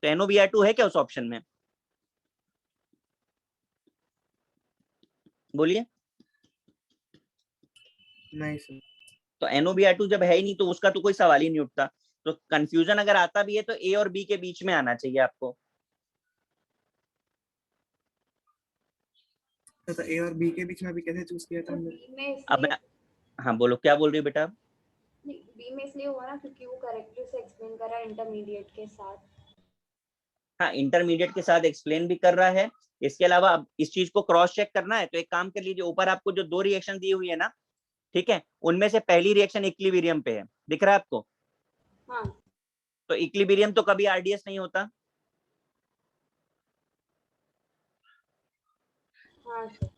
तो NOBR2 है क्या उस ऑप्शन में? बोलिए। नहीं सर। तो NOBR2 जब है ही नहीं तो उसका तो कोई सवाल ही नहीं उठता। तो कंफ्यूजन अगर आता भी है तो ए और बी के बीच में आना चाहिए आपको। तो ए और बी के बीच में अभी कैसे चूज किया था तो हमने? बी में अब इसलिए, मैं, हाँ बोलो क्या बोल रही हो बेटा? बी में इसलिए हुआ ना क्योंकि वो करेक्टली से एक्सप्लेन कर रहा है इंटरमीडिएट के साथ। हाँ, इंटरमीडिएट के साथ एक्सप्लेन भी कर रहा है। इसके अलावा अब इस चीज को क्रॉस चेक करना है तो एक काम कर लीजिए, ऊपर आपको जो 2 रिएक्शन दी हुई है ना, ठीक है, उनमें से पहली रिएक्शन इक्विलिब्रियम पे है, दिख रहा है आपको? हाँ तो इक्विलिब्रियम तो कभी आरडीएस नहीं होता। हाँ सर।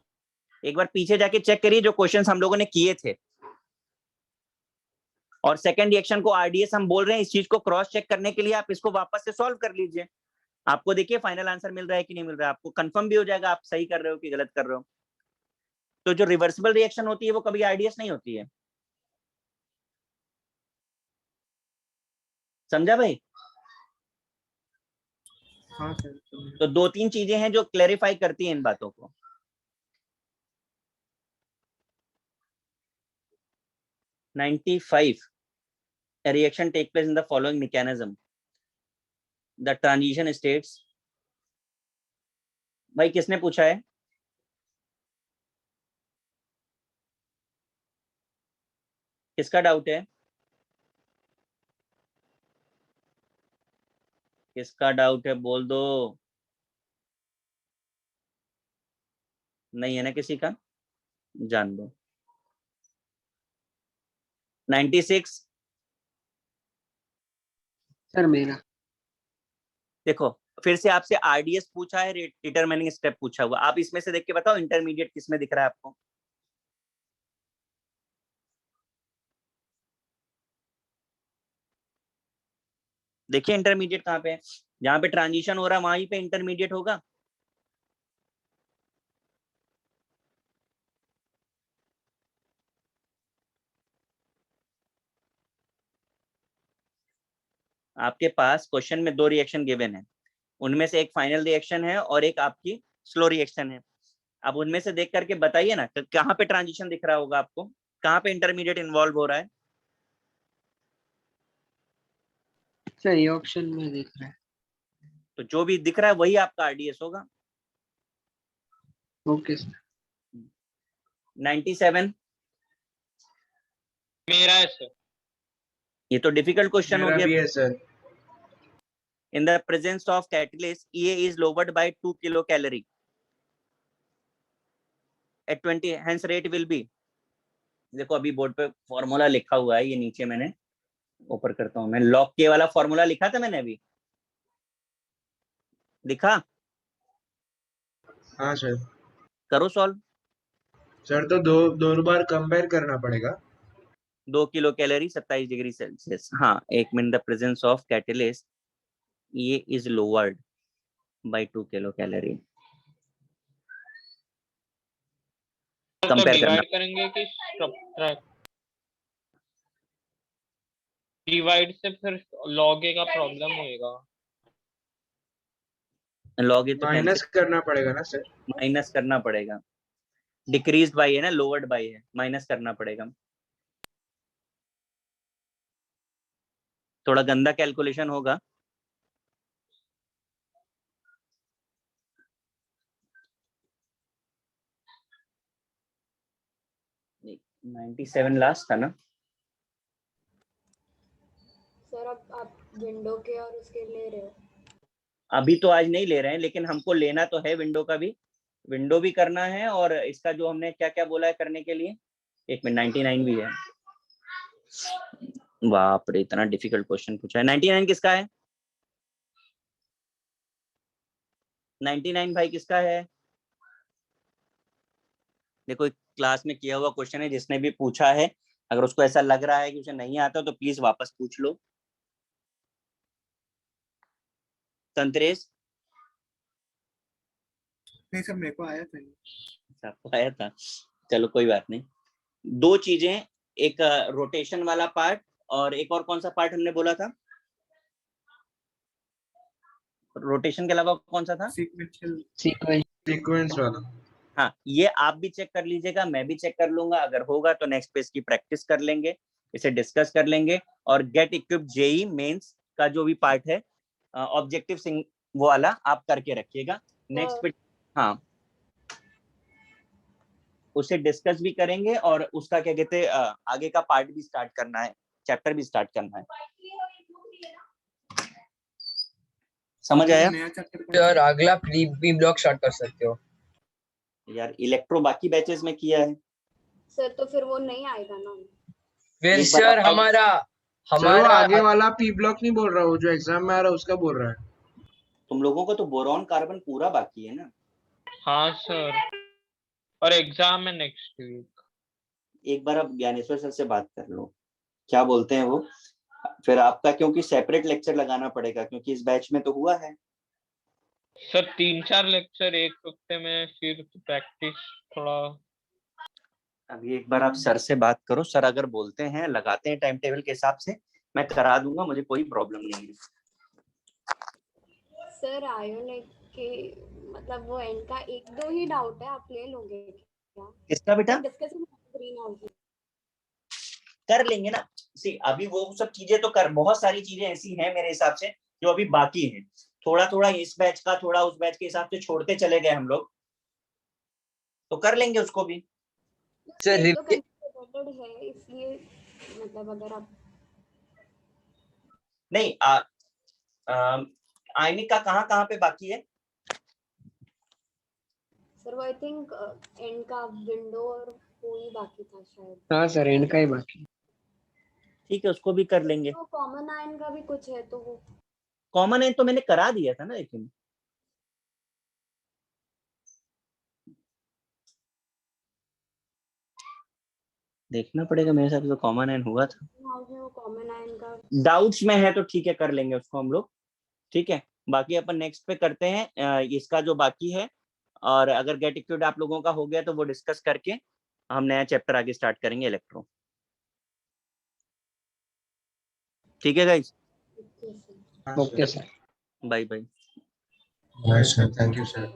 एक बार पीछे जाके चेक करिए जो क्वेश्चंस हम लोगों ने किए थे, और सेकंड रिएक्शन को आरडीएस हम बोल रहे हैं। इस चीज को क्रॉस चेक करने के लिए आप इसको वापस से सॉल्व कर लीजिए, आपको देखिए फाइनल आंसर मिल रहा है कि नहीं मिल रहा है, आपको कंफर्म भी हो जाएगा आप सही कर रहे हो कि गलत कर रहे हो। तो जो रिवर्सिबल रिएक्शन होती है वो कभी आरडीएस नहीं होती है, समझा भाई? हाँ सर। तो 2-3 चीजें हैं जो क्लेरिफाई करती हैं इन बातों को। 95 a reaction take place in the following mechanism, the transition states। भाई किसने पूछा है? किसका डाउट है? किसका डाउट है बोल दो। नहीं है ना किसी का? जान दो। 96 सर मेरा। देखो, फिर से आपसे आरडीएस पूछा है, डिटरमिनिंग स्टेप पूछा हुआ, आप इसमें से देख के बताओ इंटरमीडिएट किसमें दिख रहा है आपको? देखिए इंटरमीडिएट कहाँ पे है, जहां पे ट्रांजिशन हो रहा है वहीं पे इंटरमीडिएट होगा। आपके पास क्वेश्चन में 2 रिएक्शन गिवन है, उनमें से एक फाइनल रिएक्शन है और एक आपकी स्लो रिएक्शन है। अब उनमें से देख करके बताइए ना कहाँ पे ट्रांजिशन दिख रहा होगा आपको, कहाँ पे इंटरमीडिएट इन्वॉल्व हो रहा है? सर ये ऑप्शन में दिख रहा है। तो जो भी दिख रहा है वही आपका आरडीएस होगा। Okay sir. 97 मेरा है सर। ये तो डिफिकल्ट क्वेश्चन हो मेरा गया। भी है sir. In the presence of catalase, EA is lowered by 2 kilocalorie at 20, hence rate will be, देखो अभी बोर्ड पे फॉर्मूला लिखा हुआ है, ये नीचे मैंने ऊपर करता हूँ मैं, लॉग के वाला फॉर्मूला लिखा था मैंने अभी, दिखा? हाँ सर। करो सॉल्व। सर तो दोनों बार कंपेयर करना पड़ेगा। 2 किलो कैलोरी 27 डिग्री सेल्सियस। हाँ, एक minute. The presence of catalyst ये is lowered by 2 kilo calorie. तो कंपेयर करना, डिवाइड करेंगे कि सब्ट्रैक्ट? डिवाइड से फिर लॉग ए का प्रॉब्लम होएगा। लॉग ये तो माइनस करना पड़ेगा ना सर। माइनस करना पड़ेगा, डिक्रीज बाय है ना, लोवर्ड बाय है, माइनस करना पड़ेगा। थोड़ा गंदा कैलकुलेशन होगा। नहीं, 97 लास्ट था ना। सर अब आप विंडो के और उसके ले रहे हो? अभी तो आज नहीं ले रहे हैं, लेकिन हमको लेना तो है विंडो का भी, विंडो भी करना है, और इसका जो हमने क्या क्या बोला है करने के लिए, एक मिनट, 99 भी है। बाप रे, इतना डिफिकल्ट क्वेश्चन पूछा है। 99 किसका है? 99 भाई किसका है? देखो क्लास में किया हुआ क्वेश्चन है, जिसने भी पूछा है, अगर उसको ऐसा लग रहा है कि उसे नहीं आता तो प्लीज वापस पूछ लो। तंत्रेश? नहीं सर, मेरे को आया था। आपको आया था? चलो कोई बात नहीं। दो चीजें, एक रोटेशन वाला पार्ट, और एक और कौन सा पार्ट हमने बोला था? रोटेशन के अलावा कौन सा था? सीक्वेंस वाला। हाँ, ये आप भी चेक कर लीजिएगा, मैं भी चेक कर लूंगा, अगर होगा तो नेक्स्ट पेज की प्रैक्टिस कर लेंगे, इसे डिस्कस कर लेंगे। और गेट इक्विप्ड जेई मेंस का जो भी पार्ट है, ऑब्जेक्टिव वो वाला आप करके रखिएगा। नेक्स्ट पे हाँ, उसे डिस्कस भी करेंगे, और उसका क्या कहते हैं, आगे का पार्ट भी स्टार्ट करना है, चैप्टर भी स्टार्ट करना है। समझ आया? नया चैप्टर और अगला प्री ब्लॉक स्टार्ट कर सकते हो। यार इलेक्ट्रो बाकी बैचेस में किया है सर तो फिर वो नहीं आएगा ना? फिर एक बार सर आप- हमारा सर वो आगे वाला पी ब्लॉक नहीं बोल रहा, वो जो एग्जाम में आ रहा है उसका बोल रहा है। तुम लोगों को तो बोरॉन कार्बन पूरा बाकी है ना? हाँ सर, और एग्जाम है नेक्स्ट वीक। एक बार आप ज्ञानेश्वर सर से बात कर लो, क्या बोलते हैं वो, फिर आपका क्योंकि सेपरेट लेक्चर लगाना पड़ेगा, क्योंकि इस बैच में तो हुआ है सर 3-4 लेक्चर एक हफ्ते में, फिर प्रैक्टिस थोड़ा। अभी एक बार आप सर से बात करो, सर अगर बोलते हैं लगाते हैं टाइम टेबल के हिसाब से, मैं करा दूंगा, मुझे कोई प्रॉब्लम नहीं है। सर आयोनिक के मतलब वो एंड का 1-2 ही डाउट है, आप ले लोगे क्या? किसका बेटा? डिस्कशन ग्रीन हाउस कर लेंगे ना। सी अभी वो सब चीजें तो कर, बहुत सारी चीजें ऐसी हैं मेरे हिसाब से जो अभी बाकी हैं, थोड़ा थोड़ा इस बैच का, थोड़ा उस बैच के हिसाब से छोड़ते चले गए हम लोग, तो कर लेंगे उसको भी। सर तो कंप्लीटेड है, इसलिए मतलब अगर आप नहीं आयनिक का कहाँ पे बाकी है? सर वो आई थिंक एंड का विंडो और वो ही बाकी था शायद। हाँ सर, एंड का ही बाकी। ठीक है, उसको भी कर लेंगे। तो कॉमन आयन का भी कुछ है, तो वो कॉमन है तो मैंने करा दिया था ना, लेकिन देखना पड़ेगा, मेरे हिसाब से तो कॉमन आयन हुआ था। वो कॉमन आयन का डाउट्स में है तो ठीक है, कर लेंगे उसको हम लोग, ठीक है। बाकी अपन नेक्स्ट पे करते हैं इसका जो बाकी है, और अगर गेट इक्विप्ड आप लोगों का हो गया तो वो डिस्कस करके हम नया चैप्टर आगे स्टार्ट करेंगे इलेक्ट्रो। ठीक है guys, okay sir. Bye bye. Sir thank you sir.